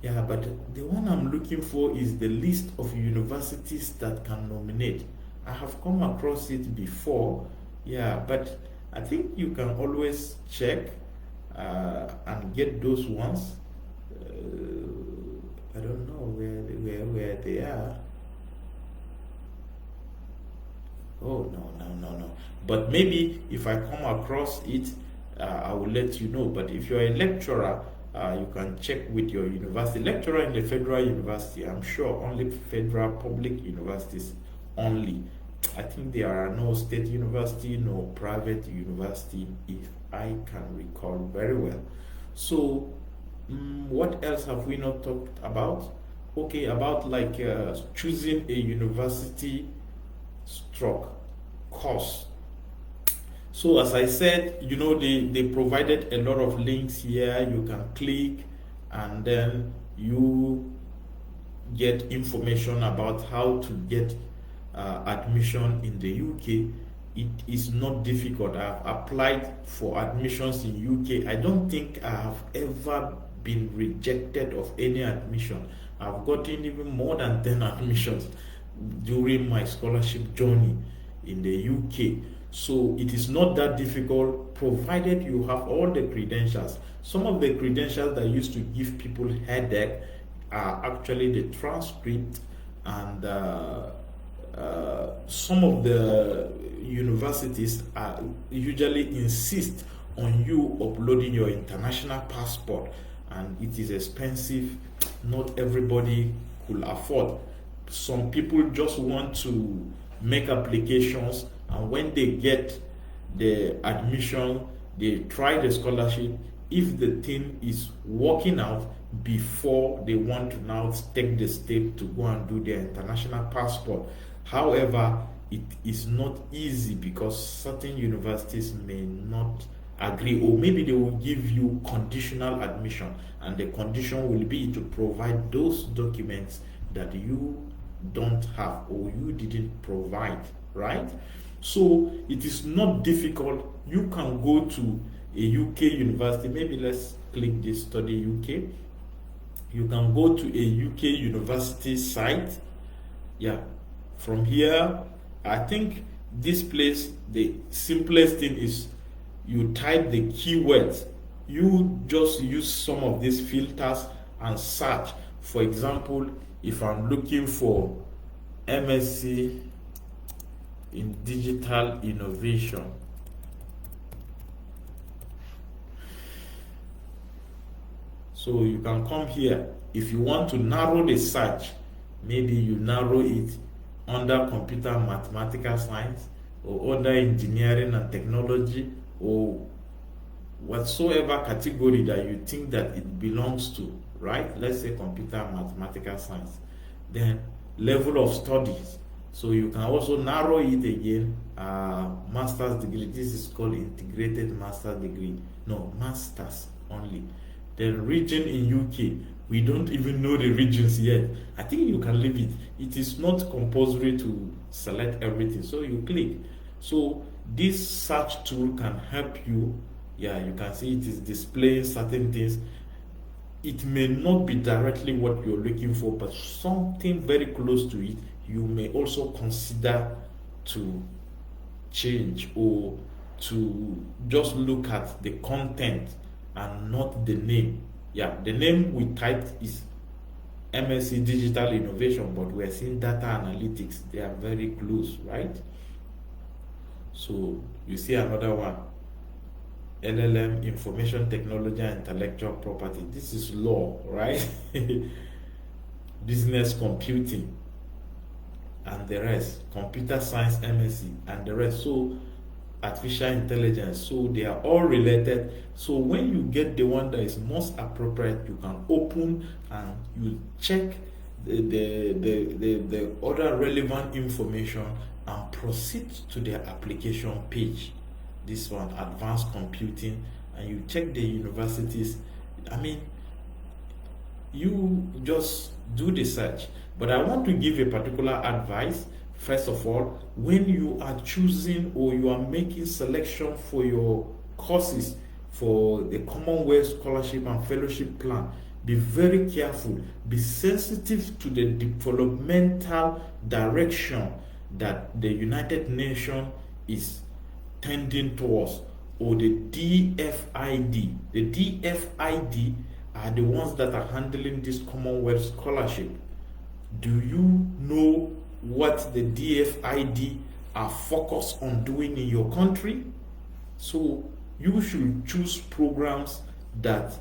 Speaker 1: Yeah, but the one I'm looking for is the list of universities that can nominate. I have come across it before. Yeah, but I think you can always check and get those ones. I don't know where they are. Oh, no. But maybe if I come across it, I will let you know. But if you're a lecturer, you can check with your university. Lecturer in the federal university, I'm sure only federal public universities only. I think there are no state university, no private university, if I can recall very well. So, what else have we not talked about? Okay, about like choosing a university stroke course. So as I said, they provided a lot of links here. You can click and then you get information about how to get admission in the UK. It is not difficult. I've applied for admissions in UK. I don't think I have ever been rejected of any admission. I've gotten even more than 10 admissions during my scholarship journey in the UK. So it is not that difficult, provided you have all the credentials. Some of the credentials that used to give people headache are actually the transcript, and some of the universities usually insist on you uploading your international passport, and it is expensive. Not everybody could afford. Some people just want to make applications, and when they get the admission, they try the scholarship. if the thing is working out before they want to now take the step to go and do their international passport. However, it is not easy because certain universities may not agree, or maybe they will give you conditional admission, and the condition will be to provide those documents that you don't have or you didn't provide, right? So it is not difficult. You can go to a UK university. Maybe let's click this study UK. You can go to a UK university site. Yeah, from here, I think this place, the simplest thing is you type the keywords. You just use some of these filters and search. For example, if I'm looking for MSc in digital innovation, so you can come here. If you want to narrow the search, maybe you narrow it under computer mathematical science or under engineering and technology, or whatsoever category that you think that it belongs to, right? Let's say computer mathematical science. Then level of studies. So you can also narrow it again. Master's degree. This is called integrated master's degree. No, master's only. Then region in UK. We don't even know the regions yet. I think you can leave it. It is not compulsory to select everything. So you click. So this search tool can help you. Yeah, you can see it is displaying certain things. It may not be directly what you're looking for, but something very close to it. You may also consider to change or to just look at the content and not the name. Yeah, the name we typed is MSc Digital Innovation, but we're seeing data analytics. They are very close, right? So you see another one, LLM, Information Technology and Intellectual Property. This is law, right? Business Computing and the rest, Computer Science MSc and the rest. So artificial intelligence, so they are all related. So when you get the one that is most appropriate, you can open and you check the other relevant information and proceed to their application page. This one, advanced computing, and you check the universities. I mean, you just do the search. But I want to give a particular advice. First of all, when you are choosing or you are making selection for your courses for the Commonwealth Scholarship and Fellowship Plan, be very careful. Be sensitive to the developmental direction that the United Nations is tending towards, or the DFID. The DFID are the ones that are handling this Commonwealth Scholarship. Do you know what the DFID are focused on doing in your country? So you should choose programs that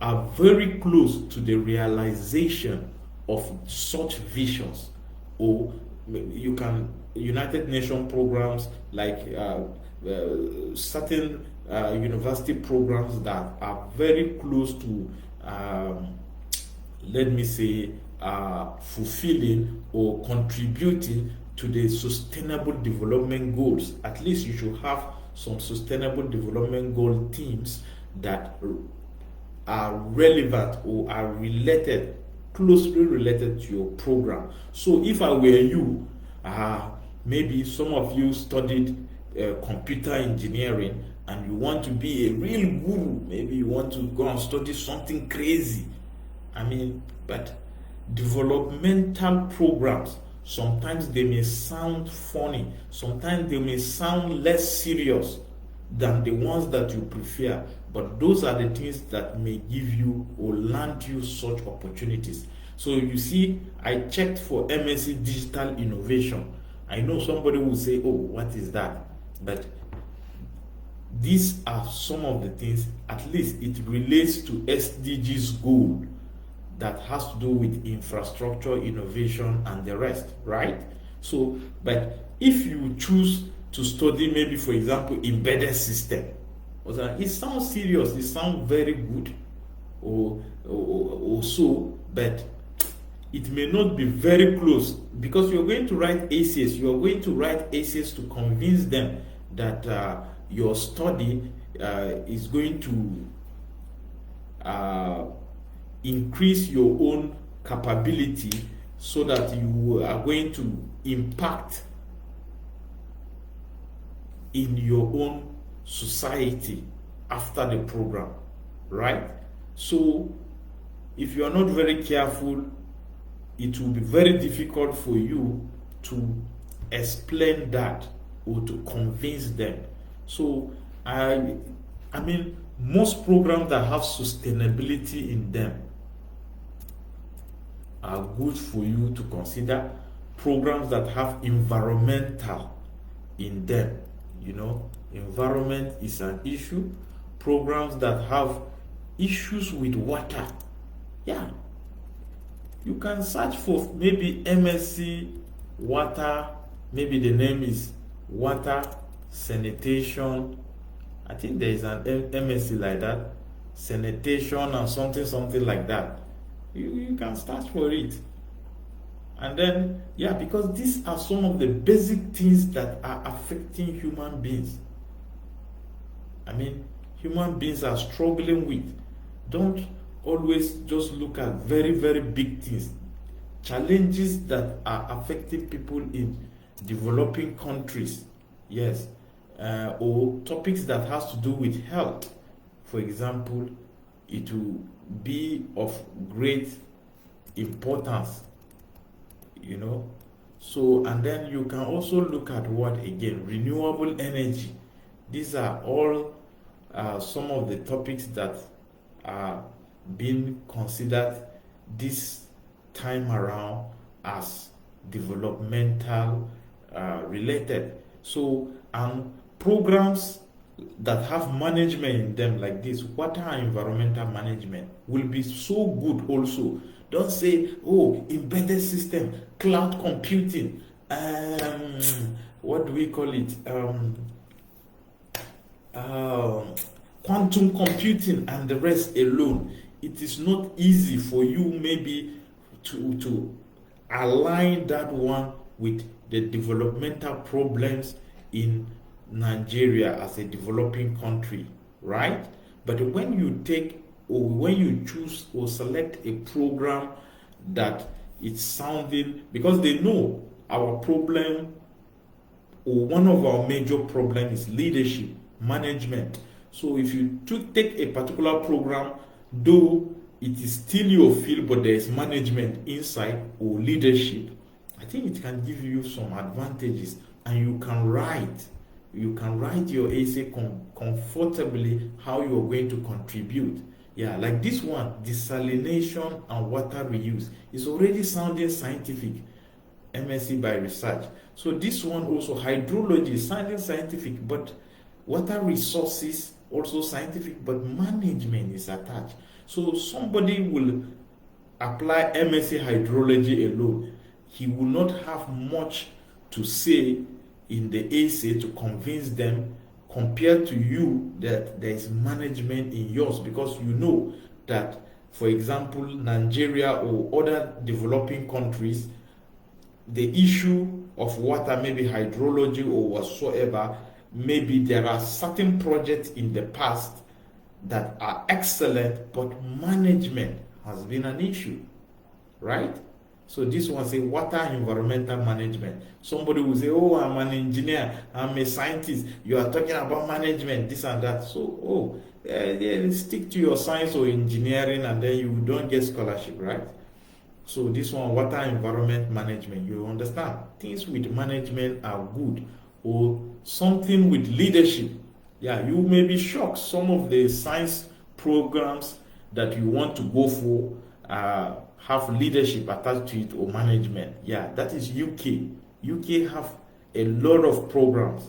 Speaker 1: are very close to the realization of such visions, or you can United Nations programs like certain university programs that are very close to let me say fulfilling or contributing to the sustainable development goals. At least you should have some sustainable development goal themes that are relevant or are related, closely related to your program. So if I were you, maybe some of you studied computer engineering and you want to be a real guru, maybe you want to go and study something crazy. I mean, but developmental programs, sometimes they may sound funny, sometimes they may sound less serious than the ones that you prefer, but those are the things that may give you or land you such opportunities. So you see, I checked for MSc Digital Innovation. I know somebody will say, oh, what is that? But these are some of the things, at least it relates to SDGs goal that has to do with infrastructure, innovation, and the rest, right? So, but if you choose to study maybe, for example, embedded system, It sounds serious, it sounds very good, or so, but it may not be very close, because you're going to write essays. You're going to write essays to convince them that your study is going to increase your own capability, so that you are going to impact in your own society after the program, right? So if you are not very careful, it will be very difficult for you to explain that or to convince them. So I mean, most programs that have sustainability in them are good for you to consider. Programs that have environmental in them, environment is an issue. Programs that have issues with water, yeah, you can search for maybe MSc water, maybe the name is water sanitation. I think there is an MSc like that, sanitation and something like that. You can search for it. And then, yeah, because these are some of the basic things that are affecting human beings. I mean, human beings are struggling with. Don't always just look at very, very big things. Challenges that are affecting people in developing countries, yes, or topics that has to do with health. For example, it will be of great importance, So, and then you can also look at what again? Renewable energy. These are all some of the topics that are being considered this time around as developmental related. So, and programs that have management in them, like this water and environmental management, will be so good also. Don't say, oh, embedded system, cloud computing, what do we call it, quantum computing and the rest alone. It is not easy for you maybe to align that one with the developmental problems in Nigeria as a developing country, right? But when you take, or when you choose or select a program that it's sounding, because they know our problem, or one of our major problems, is leadership, management. So if you take a particular program, though it is still your field, but there is management inside or leadership, I think it can give you some advantages, and you can write your essay comfortably how you are going to contribute. Yeah, like this one, desalination and water reuse, is already sounding scientific, MSc by research. So this one also, hydrology, is sounding scientific, but water resources also scientific, but management is attached. So somebody will apply MSc hydrology alone. He will not have much to say in the essay to convince them, compared to you that there is management in yours, because you know that, for example, Nigeria or other developing countries, the issue of water, maybe hydrology or whatsoever, maybe there are certain projects in the past that are excellent, but management has been an issue, right? So this one say water environmental management. Somebody will say, oh, I'm an engineer, I'm a scientist, you are talking about management, this and that. So, stick to your science or engineering, and then you don't get scholarship, right? So this one, water environment management, you understand? Things with management are good, or something with leadership. Yeah, you may be shocked. Some of the science programs that you want to go for have leadership attached to it, or management. Yeah, that is UK. UK have a lot of programs.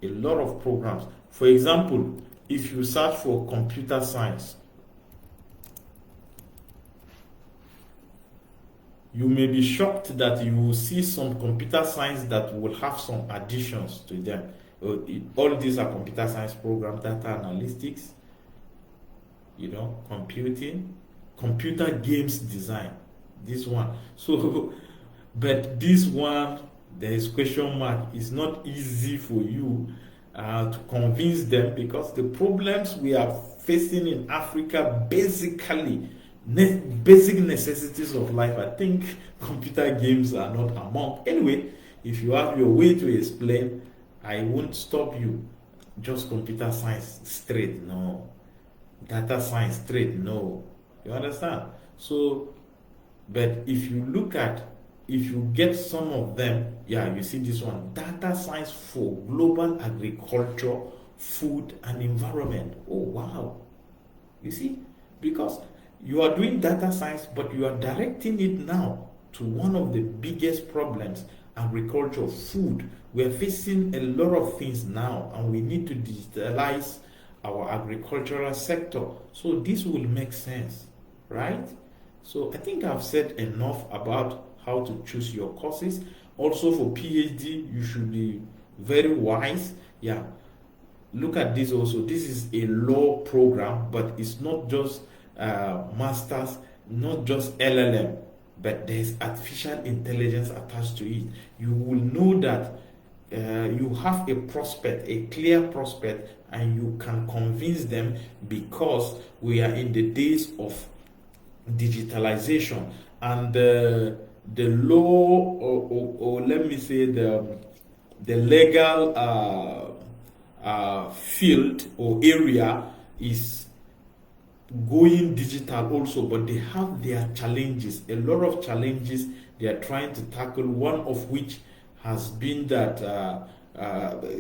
Speaker 1: A lot of programs. For example, if you search for computer science, you may be shocked that you will see some computer science that will have some additions to them. all these are computer science program, data analytics, computing, computer games design, this one. So but this one, there is question mark. It's not easy for you to convince them, because the problems we are facing in Africa, basically basic necessities of life, I think computer games are not among. Anyway, if you have your way to explain, I won't stop you. Just computer science straight, no. Data science straight, no. You understand? So, but if you get some of them, yeah, you see this one, data science for global agriculture, food and environment. Oh wow. You see, because you are doing data science, but you are directing it now to one of the biggest problems, agriculture, food. We are facing a lot of things now, and we need to digitalize our agricultural sector. So this will make sense, right? So I think I've said enough about how to choose your courses. Also for PhD, you should be very wise. Yeah, look at this also. This is a law program, but it's not just masters, not just LLM, but there's artificial intelligence attached to it. You will know that you have a prospect, a clear prospect, and you can convince them, because we are in the days of digitalization, and the law, or let me say the legal field or area is going digital also, but they have their challenges, a lot of challenges they are trying to tackle, one of which has been that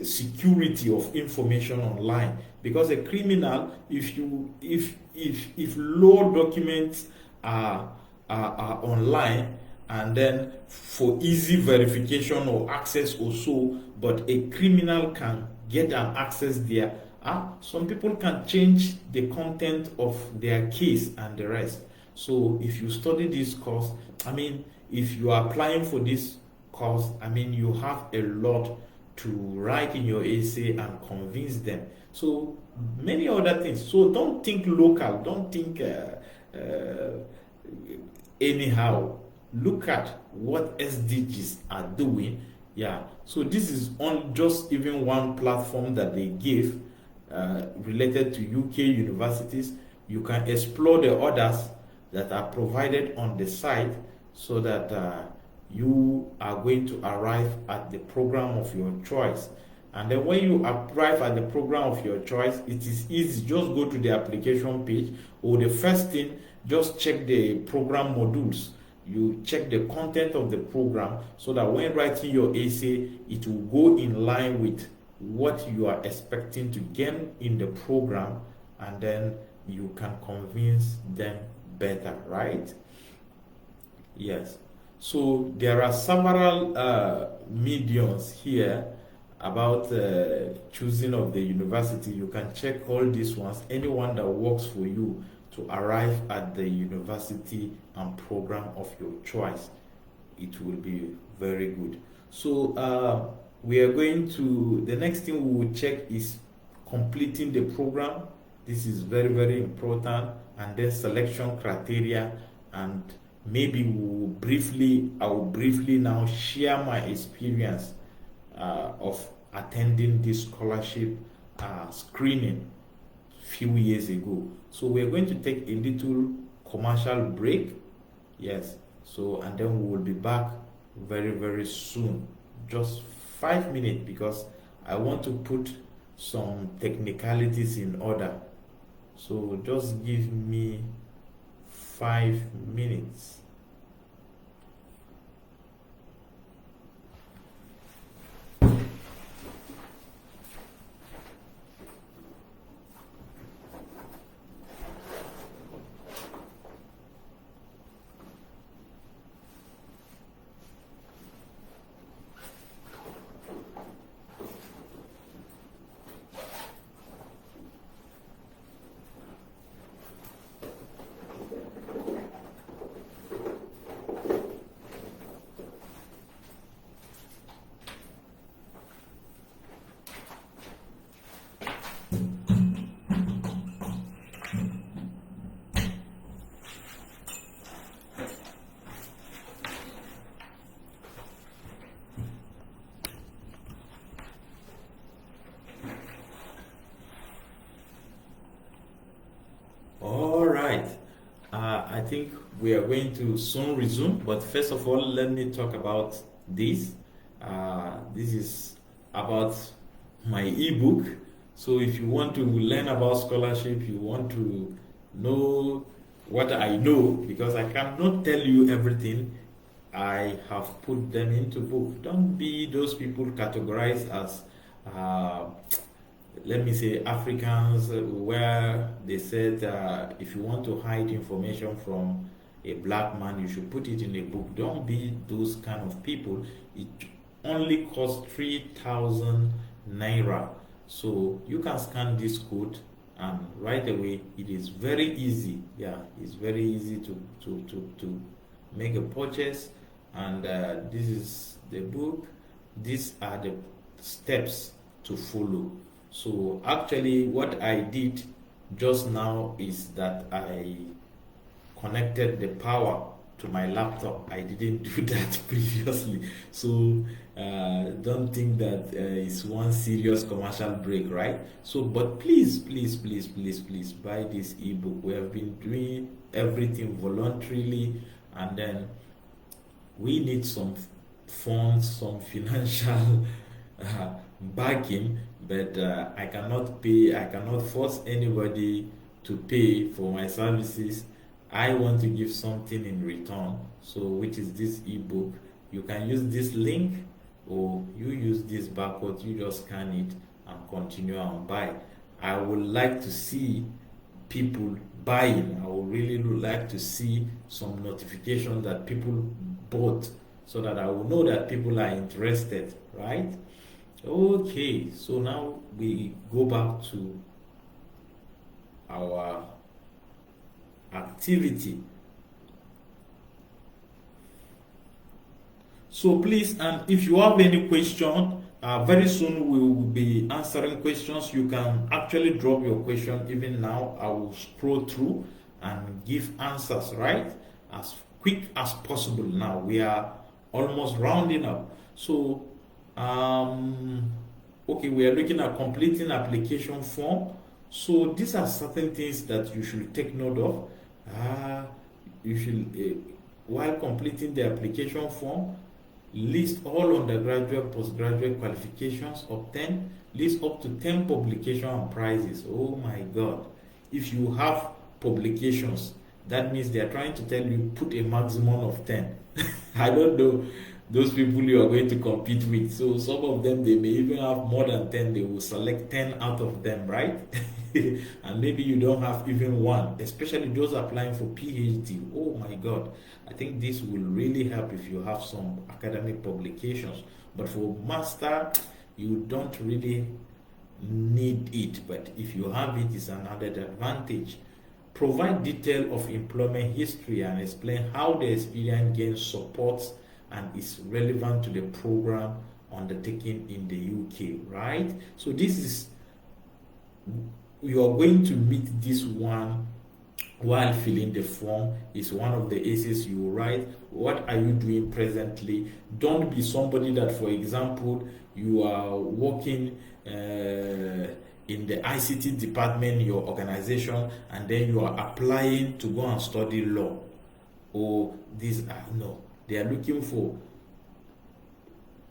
Speaker 1: security of information online. Because a criminal, if law documents are online, and then for easy verification or access or so, but a criminal can get an access there. Some people can change the content of their case and the rest. So if you study this course, if you are applying for this course, you have a lot to write in your essay and convince them. So many other things. So don't think local, don't think anyhow. Look at what SDGs are doing. Yeah, so this is on just even one platform that they give related to UK universities. You can explore the others that are provided on the site, so that you are going to arrive at the program of your choice. And then when you arrive at the program of your choice, it is easy. Just go to the application page, or the first thing, just check the program modules. You check the content of the program, so that when writing your essay, it will go in line with what you are expecting to get in the program, and then you can convince them better, right? Yes. So there are several mediums here about choosing of the university. You can check all these ones, anyone that works for you, to arrive at the university and program of your choice. It will be very good. So we are going to, the next thing we will check is completing the program. This is very, very important. And then selection criteria, and maybe I will briefly now share my experience of attending this scholarship screening few years ago. So we're going to take a little commercial break. Yes. So, and then we will be back very, very soon. Just 5 minutes, because I want to put some technicalities in order. So just give me 5 minutes. All right. I think we are going to soon resume, but first of all, let me talk about this. This is about my ebook. So if you want to learn about scholarship, you want to know what I know, because I cannot tell you everything, I have put them into book. Don't be those people categorized as uh, let me say Africans, where they said if you want to hide information from a black man, you should put it in a book. Don't be those kind of people. It only costs 3,000 naira. So you can scan this code and right away it is very easy. Yeah, it's very easy to make a purchase. And this is the book. These are the steps to follow. So actually what I did just now is that I connected the power to my laptop. I didn't do that previously. So don't think that it's one serious commercial break, right? So, but please, please, please, please, please buy this ebook. We have been doing everything voluntarily, and then we need some funds, some financial backing, but I cannot force anybody to pay for my services. I want to give something in return, so which is this ebook. You can use this link, or you use this barcode, you just scan it and continue and buy. I would like to see people buying. I would really like to see some notification that people bought, so that I will know that people are interested, right? Okay, so now we go back to our activity. So please, and if you have any question, very soon we will be answering questions. You can actually drop your question even now. I will scroll through and give answers, right? As quick as possible. Now we are almost rounding up. So okay, we are looking at completing application form. So these are certain things that you should take note of. You should, while completing the application form, list all undergraduate, postgraduate qualifications obtained, list up to 10 publications and prizes. Oh my God. If you have publications, that means they are trying to tell you put a maximum of 10. I don't know those people you are going to compete with. So some of them, they may even have more than 10. They will select 10 out of them, right? And maybe you don't have even one, especially those applying for PhD. Oh my God. I think this will really help if you have some academic publications. But for master, you don't really need it. But if you have it, it's an added advantage. Provide detail of employment history and explain how the experience gains supports and is relevant to the program undertaken in the UK, right? So this is, you are going to meet this one while filling the form. Is one of the essays you write. What are you doing presently? Don't be somebody that, for example, you are working in the ICT department in your organization, and then you are applying to go and study law. Or these are no. They are looking for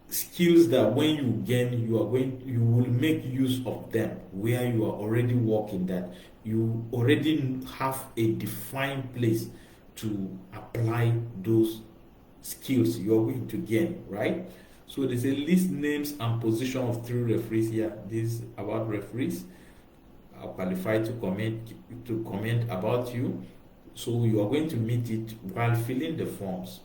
Speaker 1: skills that when you gain, you will make use of them where you are already working, that you already have a defined place to apply those skills you're going to gain, right? So they say list names and position of 3 referees here. This is about referees are qualified to comment about you. So you are going to meet it while filling the forms.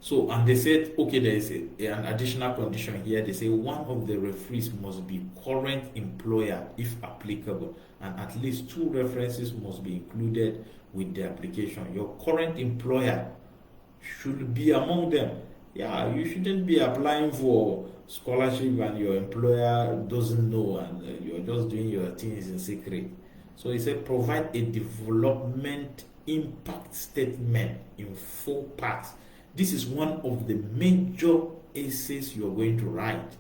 Speaker 1: So, and they said, okay, there is an additional condition here. They say one of the referees must be current employer if applicable, and at least 2 references must be included with the application. Your current employer should be among them. Yeah, you shouldn't be applying for scholarship and your employer doesn't know, and you're just doing your things in secret. So he said provide a development impact statement in 4 parts. This is one of the major essays you're going to write.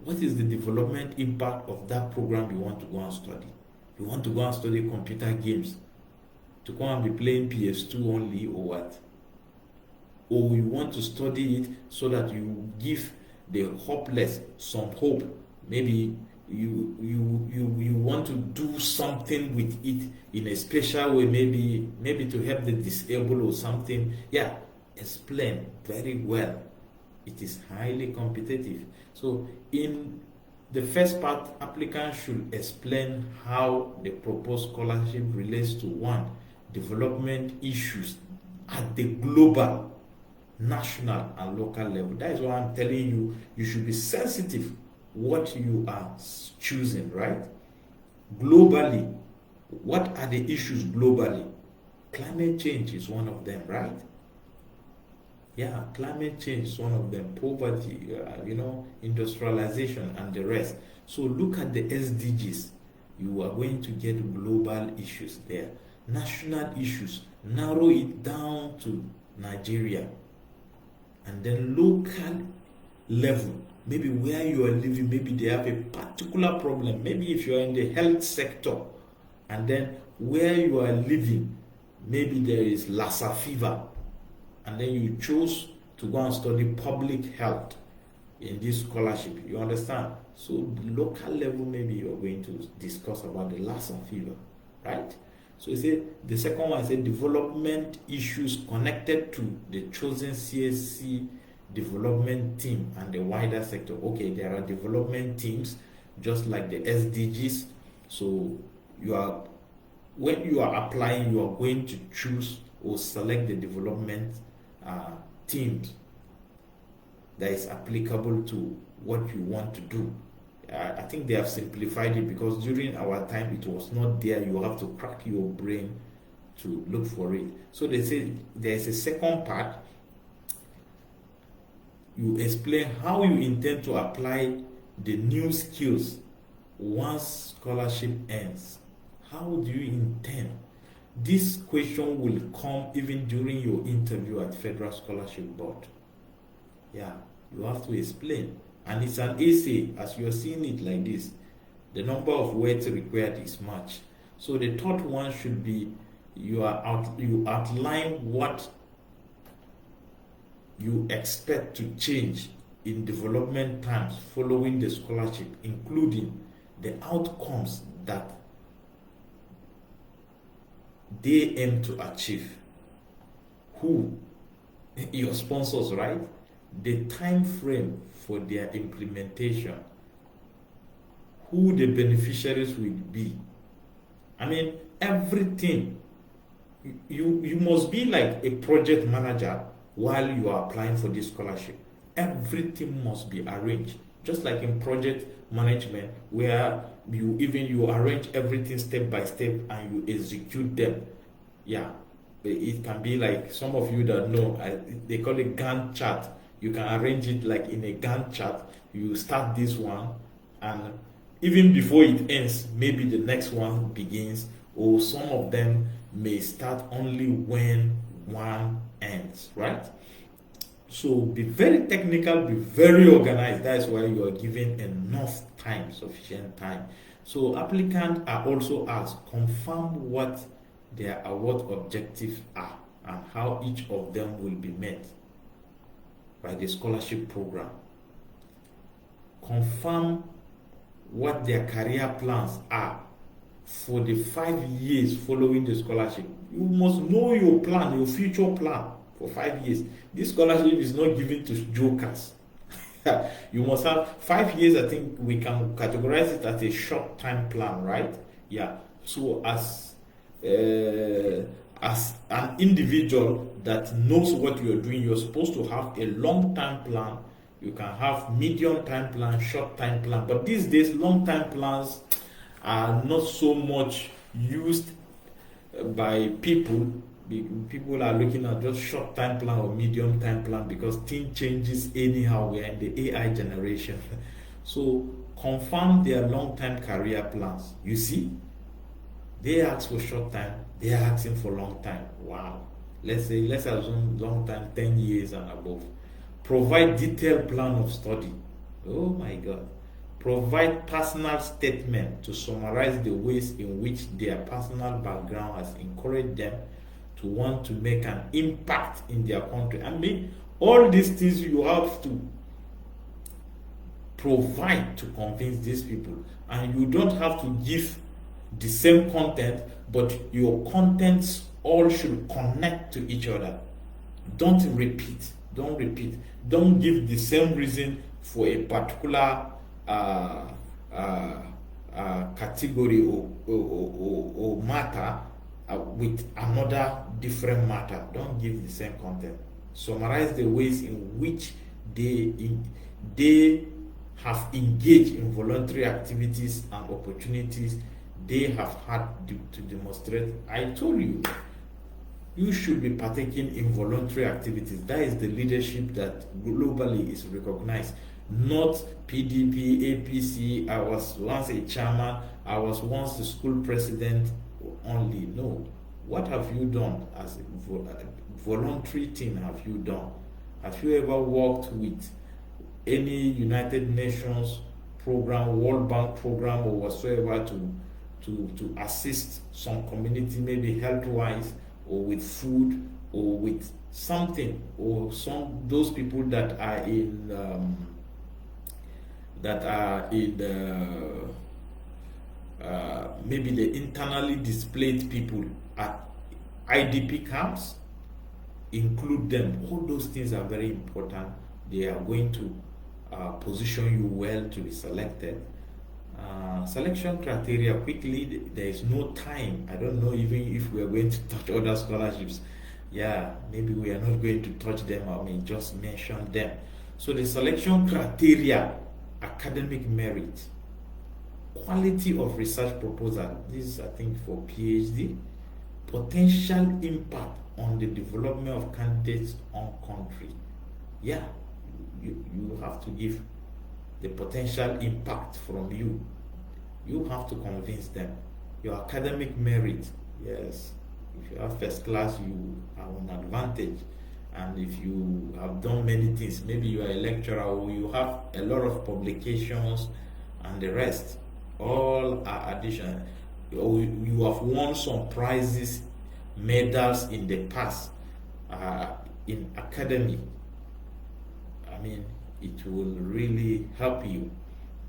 Speaker 1: What is the development impact of that program you want to go and study? You want to go and study computer games, to go and be playing PS2 only, or what? Or you want to study it so that you give the hopeless some hope. Maybe you want to do something with it in a special way, maybe to help the disabled or something. Yeah, explain very well. It is highly competitive. So in the first part, applicants should explain how the proposed scholarship relates to one, development issues at the global, national, and local level. That is why I'm telling you, you should be sensitive what you are choosing, right? Globally, what are the issues globally? Climate change is one of them, right? Yeah, climate change is one of them. Poverty, industrialization, and the rest. So look at the SDGs. You are going to get global issues there. National issues, narrow it down to Nigeria. And then local level, maybe where you are living, maybe they have a particular problem. Maybe if you are in the health sector, and then where you are living, maybe there is Lassa fever, and then you choose to go and study public health in this scholarship. You understand? So local level, maybe you're going to discuss about the Lassa fever, right? So you say the second one is development issues connected to the chosen CSC development team and the wider sector. Okay, there are development teams just like the SDGs. So when you are applying, you are going to choose or select the development teams that is applicable to what you want to do. I think they have simplified it, because during our time it was not there. You have to crack your brain to look for it. So they say there's a second part. You explain how you intend to apply the new skills once scholarship ends. How do you intend? This question will come even during your interview at Federal Scholarship Board. Yeah, you have to explain. And it's an essay, as you're seeing it like this. The number of words required is much. So the third one should be you outline what you expect to change in development times following the scholarship, including the outcomes that they aim to achieve. Who? Your sponsors, right? The time frame for their implementation. Who the beneficiaries will be. I mean, everything. You must be like a project manager while you are applying for this scholarship. Everything must be arranged. Just like in project management, where you arrange everything step by step and you execute them. Yeah, it can be like some of you that know, they call it Gantt chart. You can arrange it like in a Gantt chart. You start this one, and even before it ends, maybe the next one begins, or some of them may start only when one ends, right? So be very technical, be very organized. That's why you are given enough time, sufficient time. So applicants are also asked, confirm what their award objectives are and how each of them will be met by the scholarship program. Confirm what their career plans are for the 5 years following the scholarship. You must know your plan, your future plan for 5 years. This scholarship is not given to jokers. You must have 5 years. I think we can categorize it as a short time plan, right? Yeah. So as an individual that knows what you're doing, you're supposed to have a long-term plan. You can have medium-time plan, short-time plan. But these days, long-time plans are not so much used by people. People are looking at just short-time plan or medium-time plan because things changes anyhow. We're in the AI generation. So confirm their long-term career plans. You see, they ask for short time, they are asking for long time. Wow. Let's assume long time, 10 years and above. Provide detailed plan of study. Oh my God. Provide personal statement to summarize the ways in which their personal background has encouraged them to want to make an impact in their country. I mean, all these things you have to provide to convince these people, and you don't have to give the same content, but your contents all should connect to each other. Don't repeat. Don't give the same reason for a particular category or matter with another different matter. Don't give the same content. Summarize the ways in which they have engaged in voluntary activities and opportunities they have had to demonstrate. I told you, you should be partaking in voluntary activities. That is the leadership that globally is recognized. Not PDP, APC, I was once a chairman, I was once the school president only. No. What have you done as a voluntary thing have you done? Have you ever worked with any United Nations program, World Bank program, or whatsoever to assist some community, maybe health-wise, or with food, or with something, or those people that are in maybe the internally displaced people at IDP camps? Include them. All those things are very important. They are going to position you well to be selected. Selection criteria, quickly, there is no time. I don't know even if we are going to touch other scholarships. Yeah, maybe we are not going to touch them. I mean, just mention them. So the selection criteria: academic merit, quality of research proposal. This is, I think, for PhD. Potential impact on the development of candidates on country. Yeah, you have to give the potential impact from you. You have to convince them. Your academic merit, yes. If you have first class, you are on advantage. And if you have done many things, maybe you are a lecturer or you have a lot of publications and the rest, all are additional. Or you have won some prizes, medals in the past in academy. I mean, it will really help you.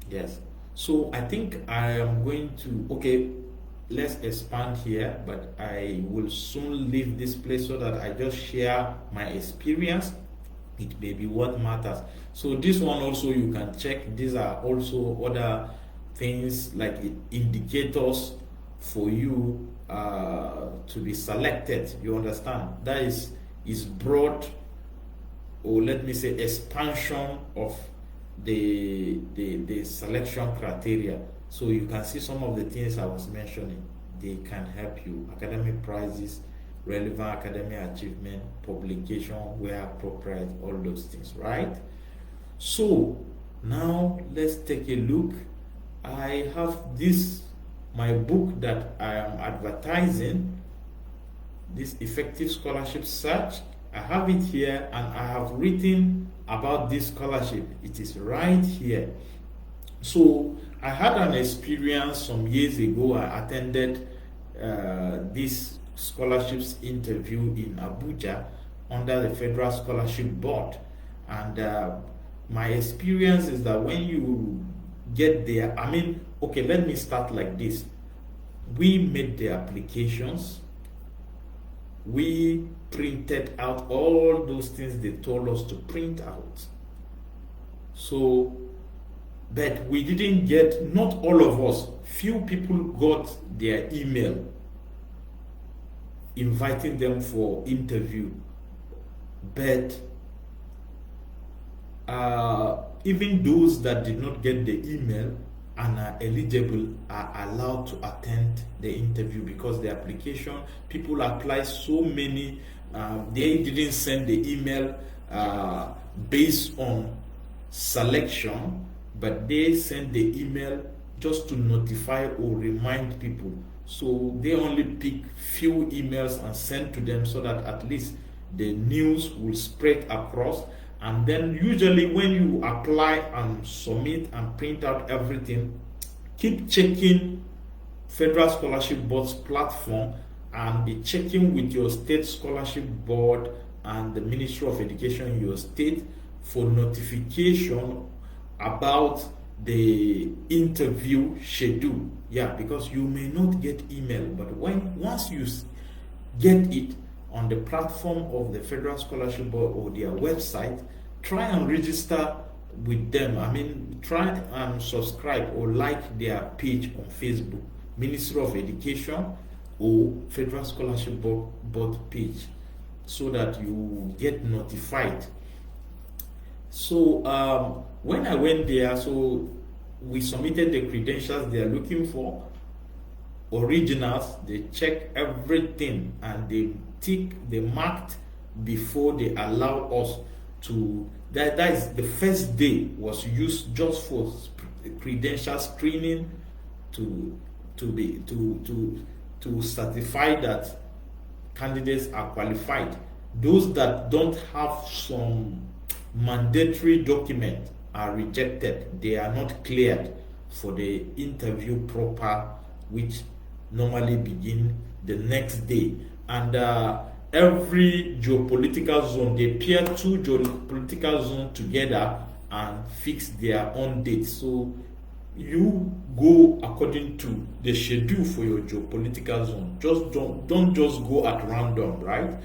Speaker 1: Yes. So I think I am going to, let's expand here, but I will soon leave this place so that I just share my experience. It may be what matters. So this one also you can check. These are also other things like indicators for you to be selected. You understand? That is broad, or let me say expansion of the selection criteria. So you can see some of the things I was mentioning. They can help you. Academic prizes, relevant academic achievement, publication where appropriate, all those things, right? So now let's take a look. I have my book that I am advertising, this Effective Scholarship Search. I have it here, and I have written about this scholarship. It is right here. So I had an experience some years ago. I attended this scholarships interview in Abuja under the Federal Scholarship Board. And my experience is that when you get there, let me start like this. We made the applications. We printed out all those things they told us to print out. So, but we didn't get, not all of us, few people got their email inviting them for interview. But even those that did not get the email and are eligible are allowed to attend the interview, because the application, people apply so many, they didn't send the email based on selection, but they sent the email just to notify or remind people. So they only pick few emails and send to them so that at least the news will spread across, And then usually when you apply and submit and print out everything, keep checking Federal Scholarship Board's platform and be checking with your state scholarship board and the Ministry of Education in your state for notification about the interview schedule. Yeah, because you may not get email, but once you get it on the platform of the Federal Scholarship Board or their website, try and register with them. I mean, try and subscribe or like their page on Facebook, Ministry of Education or Federal Scholarship Board page, so that you get notified. So when I went there, so we submitted the credentials they are looking for, originals. They check everything and they marked before they allow us to. That is the first day was used just for credential screening to certify that candidates are qualified. Those that don't have some mandatory document are rejected. They are not cleared for the interview proper, which normally begin the next day. And every geopolitical zone, they pair two geopolitical zones together and fix their own date. So you go according to the schedule for your geopolitical zone. Just don't just go at random, right?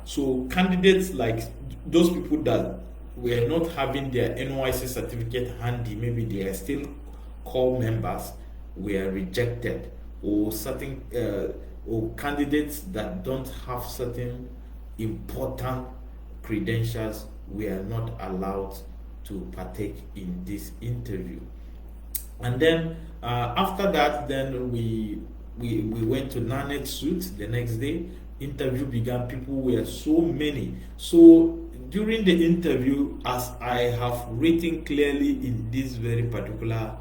Speaker 1: So candidates like those people that were not having their NYC certificate handy, maybe they are still core members, were rejected, or certain or candidates that don't have certain important credentials were not allowed to partake in this interview. And then after that, then we went to Nanette Suite the next day. Interview began. People were so many. So during the interview, as I have written clearly in this very particular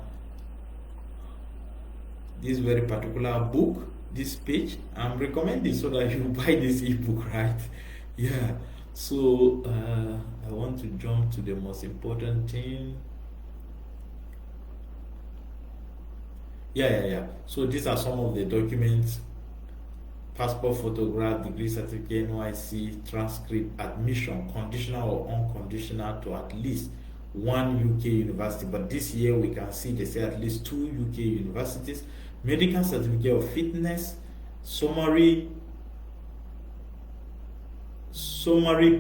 Speaker 1: book, this page, I'm recommending so that you buy this ebook, right? Yeah. So I want to jump to the most important thing. Yeah. So these are some of the documents: passport, photograph, degree certificate, NYC, transcript, admission, conditional or unconditional to at least one UK university. But this year we can see they say at least 2 UK universities. Medical certificate of fitness, summary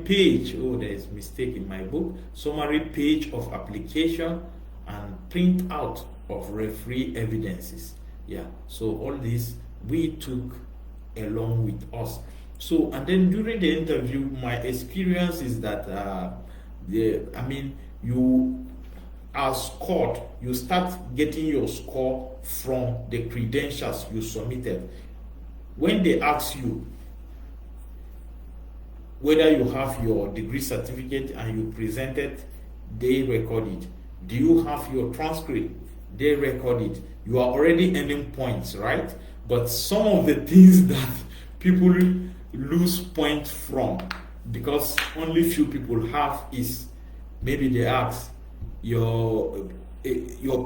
Speaker 1: page. Oh, there is mistake in my book. Summary page of application and print out of referee evidences. Yeah, so all this we took along with us. So, and then during the interview, my experience is that you are scored. You start getting your score from the credentials you submitted. When they ask you whether you have your degree certificate and you present it, they record it. Do you have your transcript? They record it. You are already earning points, right? But some of the things that people lose points from, because only few people have, is maybe they ask your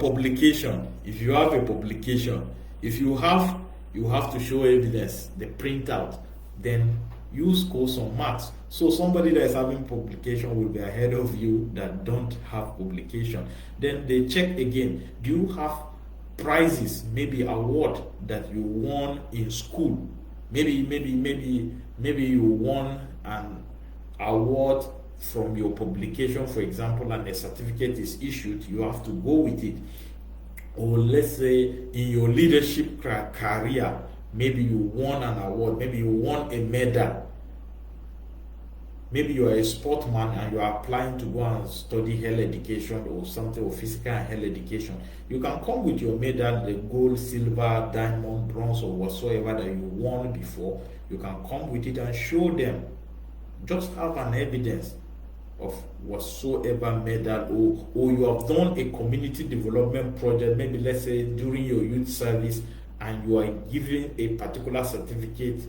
Speaker 1: publication. If you have a publication, if you have to show evidence, the printout, then you score some marks. So somebody that is having publication will be ahead of you that don't have publication. Then they check again. Do you have prizes, maybe award that you won in school? Maybe you won an award from your publication, for example, and a certificate is issued. You have to go with it. Or let's say in your leadership career, maybe you won an award, maybe you won a medal. Maybe you are a sportsman and you are applying to go and study health education or something, or physical and health education. You can come with your medal, the gold, silver, diamond, bronze, or whatsoever that you won before. You can come with it and show them. Just have an evidence of whatsoever medal, or you have done a community development project, maybe let's say during your youth service, and you are given a particular certificate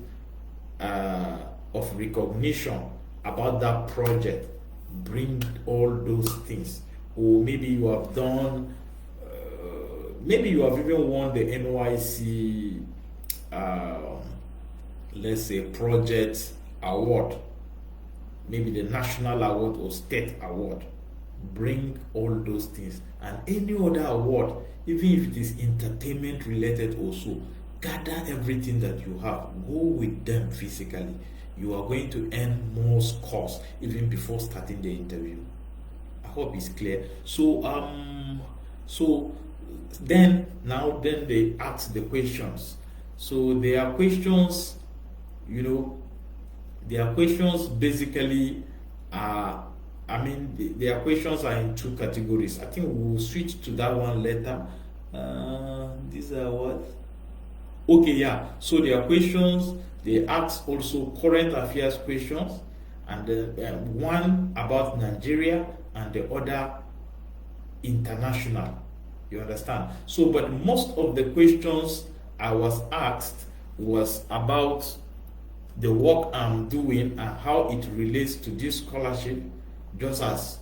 Speaker 1: of recognition about that project. Bring all those things. Or maybe you have done, maybe you have even won the NYC, let's say, project award, maybe the national award or state award. Bring all those things, and any other award, even if it is entertainment related also. Gather everything that you have, go with them physically. You are going to earn more scores even before starting the interview. I hope it's clear. So then they ask the questions. So there are questions, there are questions basically their questions are in two categories. I think we'll switch to that one later. These are what? Okay, yeah. So there are questions. They ask also current affairs questions, and one about Nigeria and the other international. You understand? So, but most of the questions I was asked was about the work I'm doing and how it relates to this scholarship, just as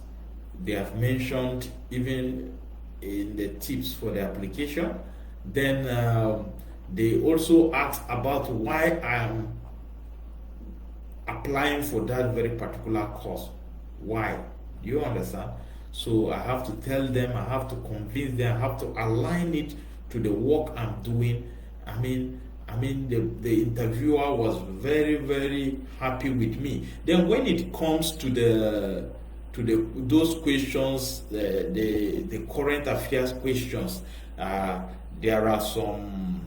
Speaker 1: they have mentioned even in the tips for the application. Then they also asked about why I'm applying for that very particular course. Why? Do you understand? So I have to tell them, I have to convince them, I have to align it to the work I'm doing. The interviewer was very, very happy with me. Then when it comes to those questions, the current affairs questions, there are some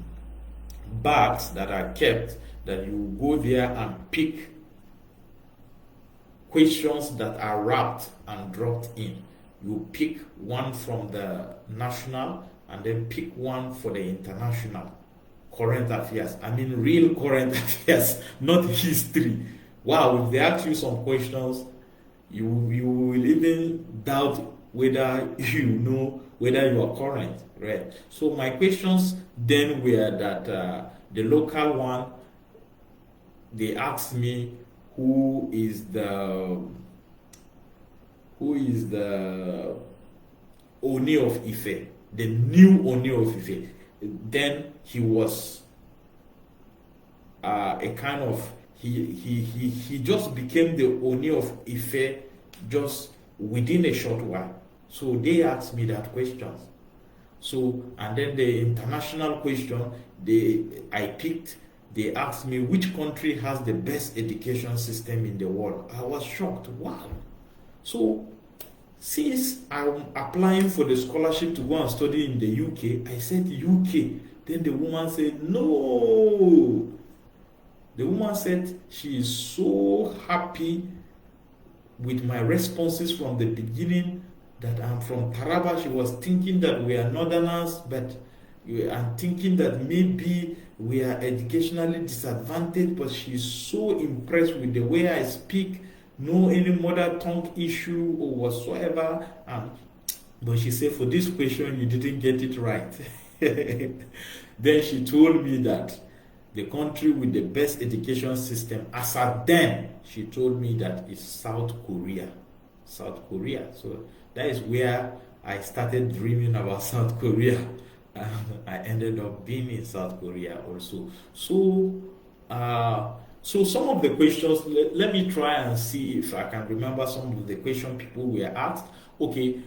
Speaker 1: bags that are kept that you go there and pick questions that are wrapped and dropped in. You pick one from the national and then pick one for the international current affairs. Real current affairs, not history. Wow, if they ask you some questions, you will even doubt whether you know whether you are current, right? So my questions then were that the local one, they asked me who is the Oni of Ife, the new Oni of Ife. Then he was a kind of he just became the Oni of Ife just within a short while. So they asked me that questions. So, and then the international question I picked, they asked me which country has the best education system in the world. I was shocked. Wow. So since I'm applying for the scholarship to go and study in the UK, I said UK. Then the woman said no. The woman said she is so happy with my responses from the beginning, that I'm from Taraba. She was thinking that we are northerners, but I'm thinking that maybe we are educationally disadvantaged, but she's so impressed with the way I speak, no any mother tongue issue or whatsoever. But she said, for this question, you didn't get it right. Then she told me that the country with the best education system, as at then, she told me that is South Korea. South Korea. So that is where I started dreaming about South Korea. I ended up being in South Korea also. So some of the questions, let me try and see if I can remember some of the questions people were asked. Okay,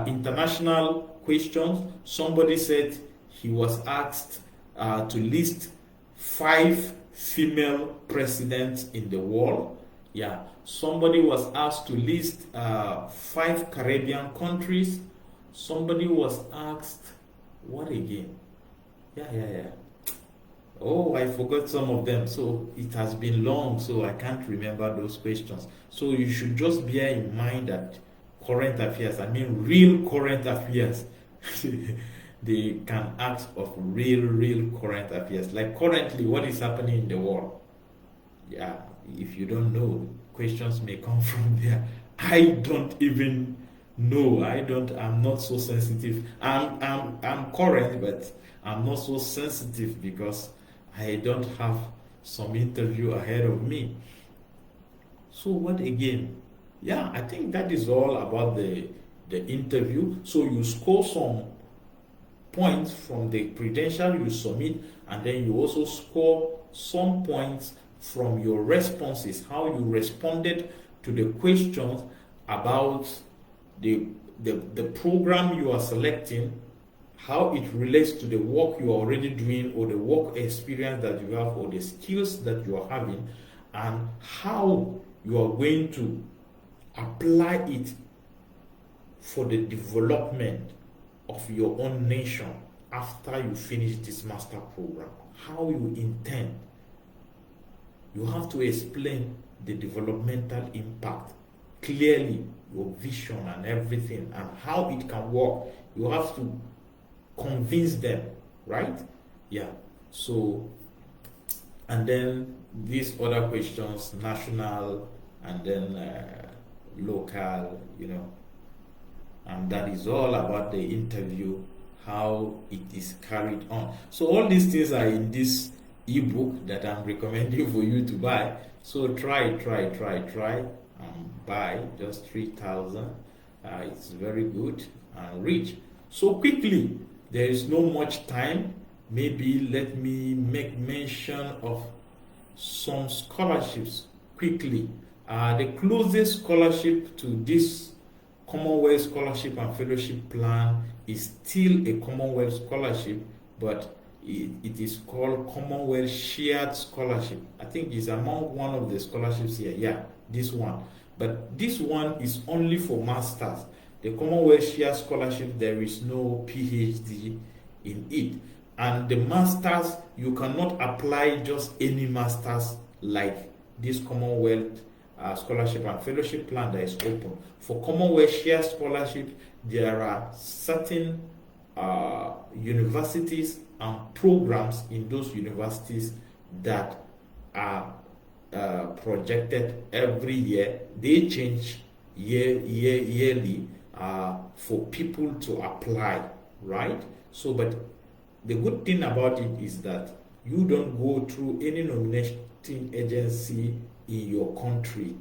Speaker 1: international questions. Somebody said he was asked to list 5 female presidents in the world. Yeah, somebody was asked to list 5 Caribbean countries. Somebody was asked, what again? Yeah. Oh, I forgot some of them. So it has been long, so I can't remember those questions. So you should just bear in mind that current affairs, real current affairs, they can ask of real current affairs. Like currently, what is happening in the world? Yeah, if you don't know, questions may come from there. I don't even know. I'm not so sensitive. I'm current, but I'm not so sensitive because I don't have some interview ahead of me. So what again? yeah, I think that is all about the interview. So you score some points from the credential you submit, and then you also score some points from your responses, how you responded to the questions about the program you are selecting, how it relates to the work you are already doing, or the work experience that you have, or the skills that you are having, and how you are going to apply it for the development of your own nation after you finish this master program. How you intend. You have to explain the developmental impact clearly, your vision and everything, and how it can work. You have to convince them, right? Yeah. So, and then these other questions, national and then local, and that is all about the interview, how it is carried on. So all these things are in this ebook that I'm recommending for you to buy. So try, and buy just 3,000. It's very good and rich. So quickly, there is no much time. Maybe let me make mention of some scholarships quickly. The closest scholarship to this Commonwealth Scholarship and Fellowship Plan is still a Commonwealth Scholarship, but it is called Commonwealth Shared Scholarship. I think it's among one of the scholarships here. Yeah, this one. But this one is only for masters. The Commonwealth Shared Scholarship, there is no PhD in it. And the masters, you cannot apply just any masters like this Commonwealth Scholarship and Fellowship Plan that is open. For Commonwealth Shared Scholarship, there are certain universities and programs in those universities that are projected every year. They change yearly for people to apply, right? So, but the good thing about it is that you don't go through any nominating agency in your country.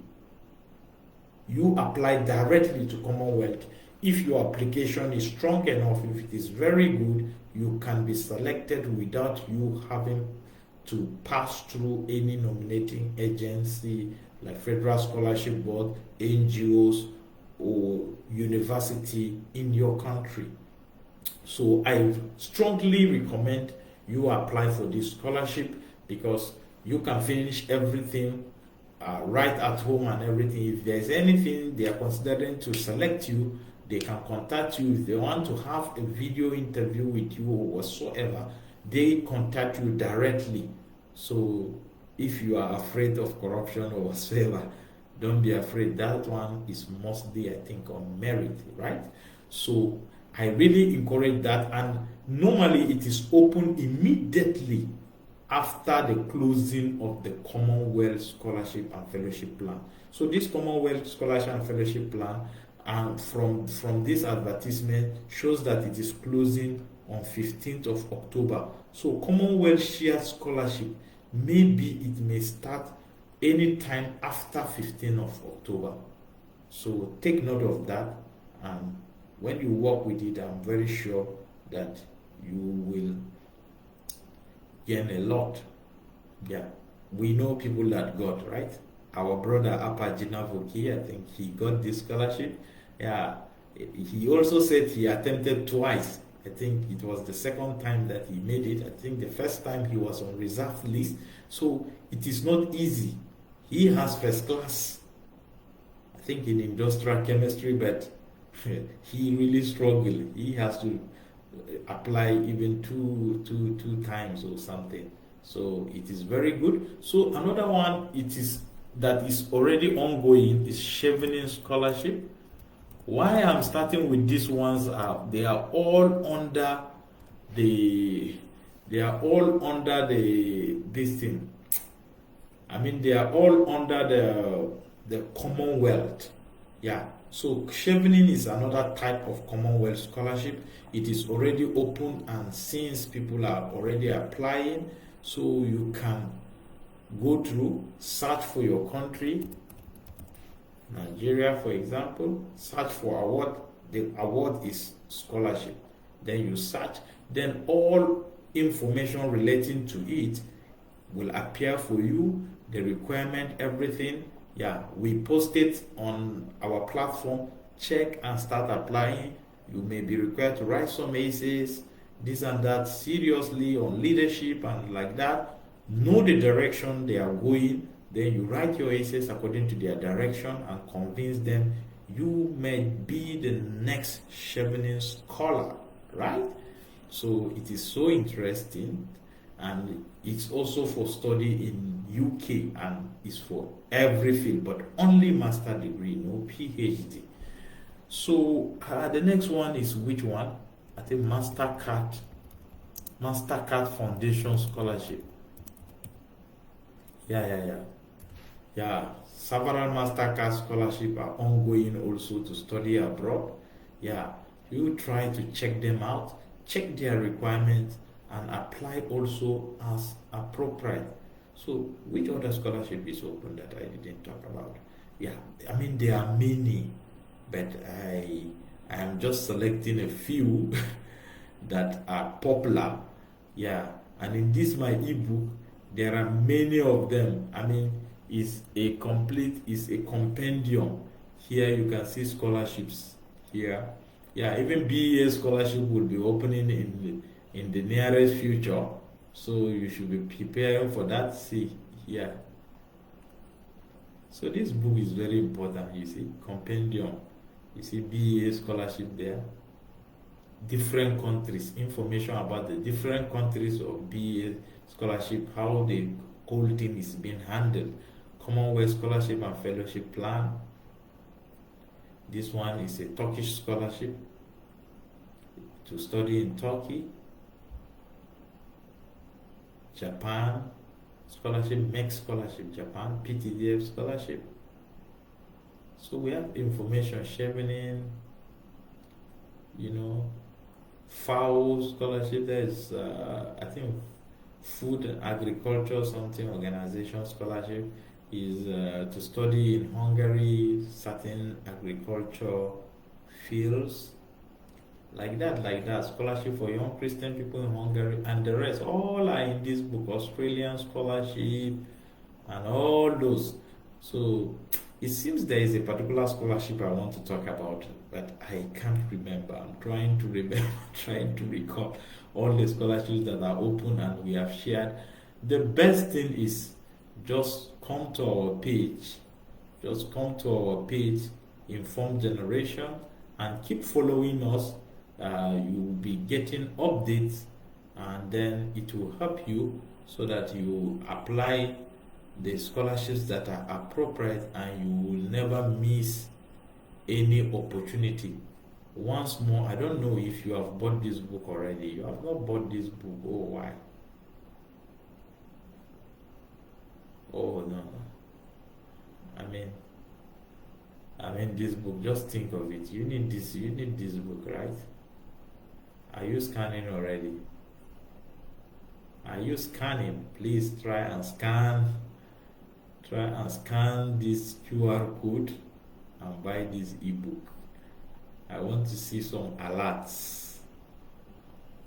Speaker 1: You apply directly to Commonwealth. If your application is strong enough, if it is very good, you can be selected without you having to pass through any nominating agency like Federal Scholarship Board, NGOs, or university in your country. So I strongly recommend you apply for this scholarship, because you can finish everything right at home and everything. If there's anything they are considering to select you, they can contact you. If they want to have a video interview with you or whatsoever, they contact you directly. So if you are afraid of corruption or whatsoever, don't be afraid. That one is mostly, I think, on merit, right? So I really encourage that, and normally it is open immediately after the closing of the Commonwealth Scholarship and Fellowship Plan. So this Commonwealth Scholarship and Fellowship Plan, and from this advertisement, shows that it is closing on 15th of October. So Commonwealth Shared Scholarship, maybe it may start anytime after 15th of October. So take note of that, and when you work with it, I'm very sure that you will gain a lot. Yeah, we know people that got, right? Our brother Apajina Voki, I think he got this scholarship. Yeah, he also said he attempted twice. I think it was the second time that he made it. I think the first time he was on reserve list. So it is not easy. He has first class, I think, in industrial chemistry, but he really struggled. He has to apply even two times or something. So it is very good. So another one that is already ongoing is Chevening Scholarship. Why I'm starting with these ones they are all under this thing. I mean, they are all under the Commonwealth. Yeah. So Chevening is another type of Commonwealth scholarship. It is already open, and since people are already applying, so you can go through, search for your country, Nigeria, for example, search for award. The award is scholarship. Then you search, then all information relating to it will appear for you, the requirement, everything. Yeah, we post it on our platform. Check and start applying. You may be required to write some essays, this and that, seriously on leadership and like that. Know the direction they are going. Then you write your essays according to their direction and convince them you may be the next Chevening scholar, right? So it is so interesting, and it's also for study in UK and it's for every field, but only master degree, no PhD. So the next one is which one? I think Mastercard Foundation Scholarship. Yeah. Several Mastercard scholarship are ongoing also to study abroad. Yeah, you try to check them out, check their requirements, and apply also as appropriate. So, which other scholarship is open that I didn't talk about? Yeah, I mean there are many, but I am just selecting a few that are popular. Yeah, and in this my ebook, there are many of them. I mean, it's a compendium. Here you can see scholarships here. Yeah, even BEA scholarship will be opening in the nearest future. So you should be preparing for that. See here. So this book is very important. You see, compendium. You see BEA scholarship there. Different countries, information about the different countries of BEA scholarship, how the whole thing is being handled. Commonwealth scholarship and fellowship plan. This one is a Turkish scholarship to study in Turkey. Japan scholarship, MEC scholarship, Japan, PTDF scholarship. So we have information, Chevening, FAO scholarship. There's, I think, Food and Agriculture something organization scholarship is to study in Hungary certain agriculture fields, like that. Scholarship for young Christian people in Hungary, and the rest all are in this book. Australian scholarship and all those. So it seems there is a particular scholarship I want to talk about, but I can't remember. I'm trying to remember, trying to recall all the scholarships that are open and we have shared. The best thing is just come to our page. Informed Generation, and keep following us. You will be getting updates, and then it will help you so that you apply the scholarships that are appropriate and you will never miss any opportunity. Once more, I don't know if you have bought this book already. You have not bought this book. Oh, why? Oh, no. I mean this book, just think of it. You need this book, right? Are you scanning already? Are you scanning? Please try and scan this QR code and buy this ebook. I want to see some alerts.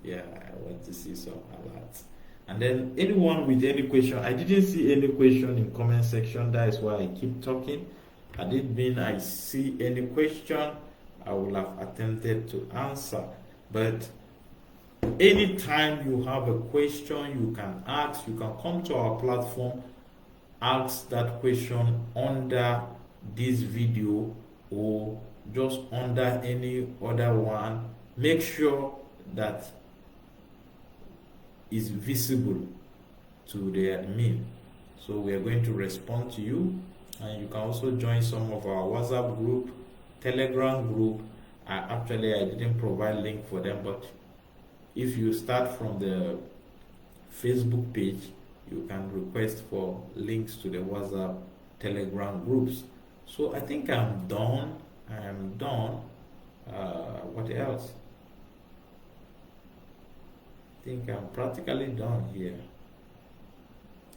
Speaker 1: Yeah, I want to see some alerts. And then anyone with any question, I didn't see any question in comment section. That is why I keep talking. I didn't mean I see any question, I will have attempted to answer. But anytime you have a question, you can ask. You can come to our platform, ask that question under this video or just under any other one. Make sure that is visible to the admin. So we are going to respond to you, and you can also join some of our WhatsApp group, Telegram group. I didn't provide link for them, but if you start from the Facebook page, you can request for links to the WhatsApp, Telegram groups. So I think I'm done. What else? I think I'm practically done here.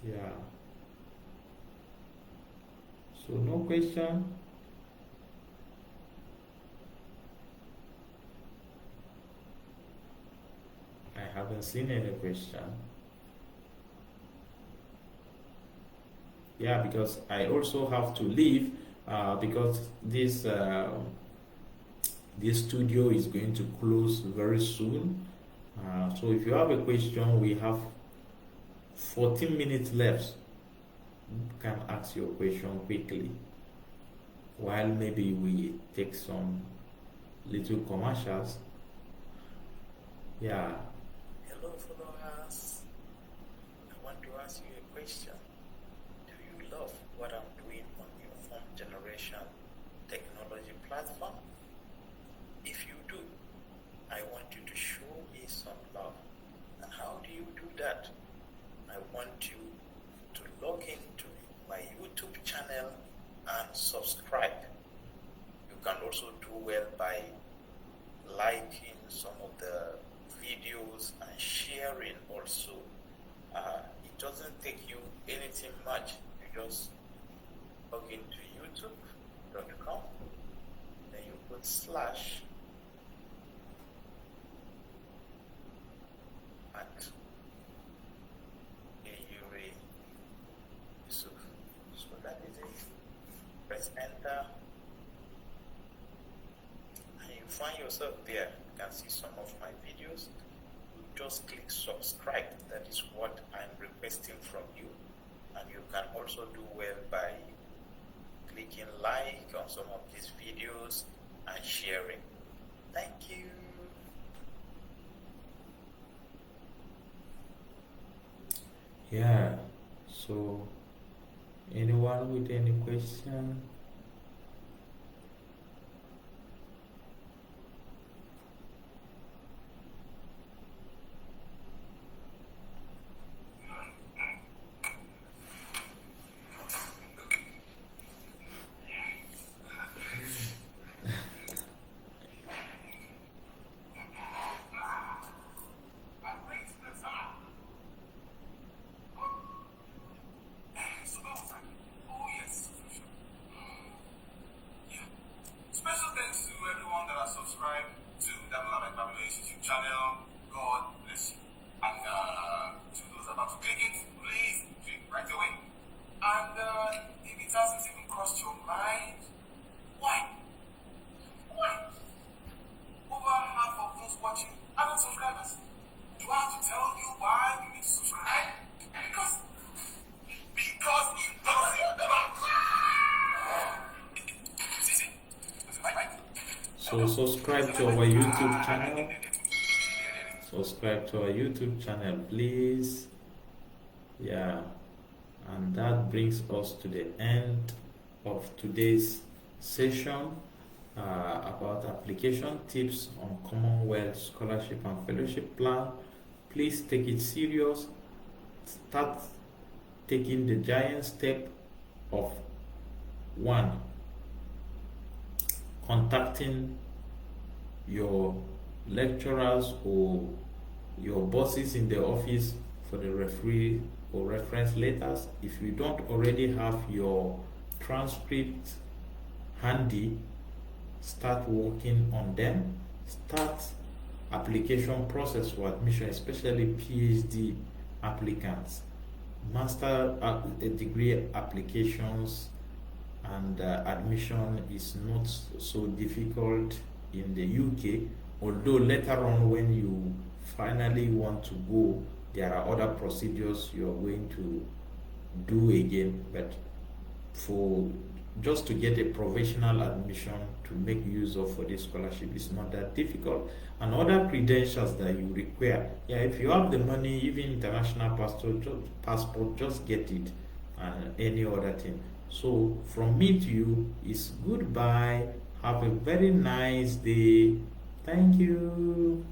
Speaker 1: Yeah. So no question. I haven't seen any question. Yeah, because I also have to leave because this studio is going to close very soon. So if you have a question, we have 14 minutes left. You can ask your question quickly while maybe we take some little commercials. Yeah.
Speaker 2: Hello, followers. I want to ask you a question. Do you love what I'm doing on Informed Generation technology platform? If you do, I want you to show me some love. And how do you do that? I want you to log into my YouTube channel and subscribe. You can also do well by liking some of the videos and sharing also. It doesn't take you anything much. You just log into youtube.com, then you put slash at Yuri Yusuf. So that is it. Press enter and you find yourself there. You can see some of my videos. Just click subscribe. That is what I'm requesting from you. And you can also do well by clicking like on some of these videos and sharing. Thank you.
Speaker 1: Yeah. So anyone with any question?
Speaker 3: Special thanks to everyone that has subscribed to that Love and Family YouTube channel. God bless you. And to those about to click it, please click right away. And if it hasn't even crossed your mind, why? Over half of those watching are not subscribers. Do I have to tell you why you need to subscribe? Because it doesn't matter.
Speaker 1: So subscribe to our YouTube channel. Subscribe to our YouTube channel, please. Yeah. And that brings us to the end of today's session about application tips on Commonwealth Scholarship and Fellowship Plan. Please take it serious. Start taking the giant step of 1. Contacting your lecturers or your bosses in the office for the referee or reference letters. If you don't already have your transcript handy, start working on them. Start application process for admission, especially PhD applicants. Master degree applications and admission is not so difficult in the UK, although later on when you finally want to go, there are other procedures you are going to do again. But for just to get a provisional admission to make use of for this scholarship is not that difficult. And other credentials that you require, if you have the money, even international passport, just get it, and any other thing. So from me to you is goodbye. Have a very nice day. Thank you.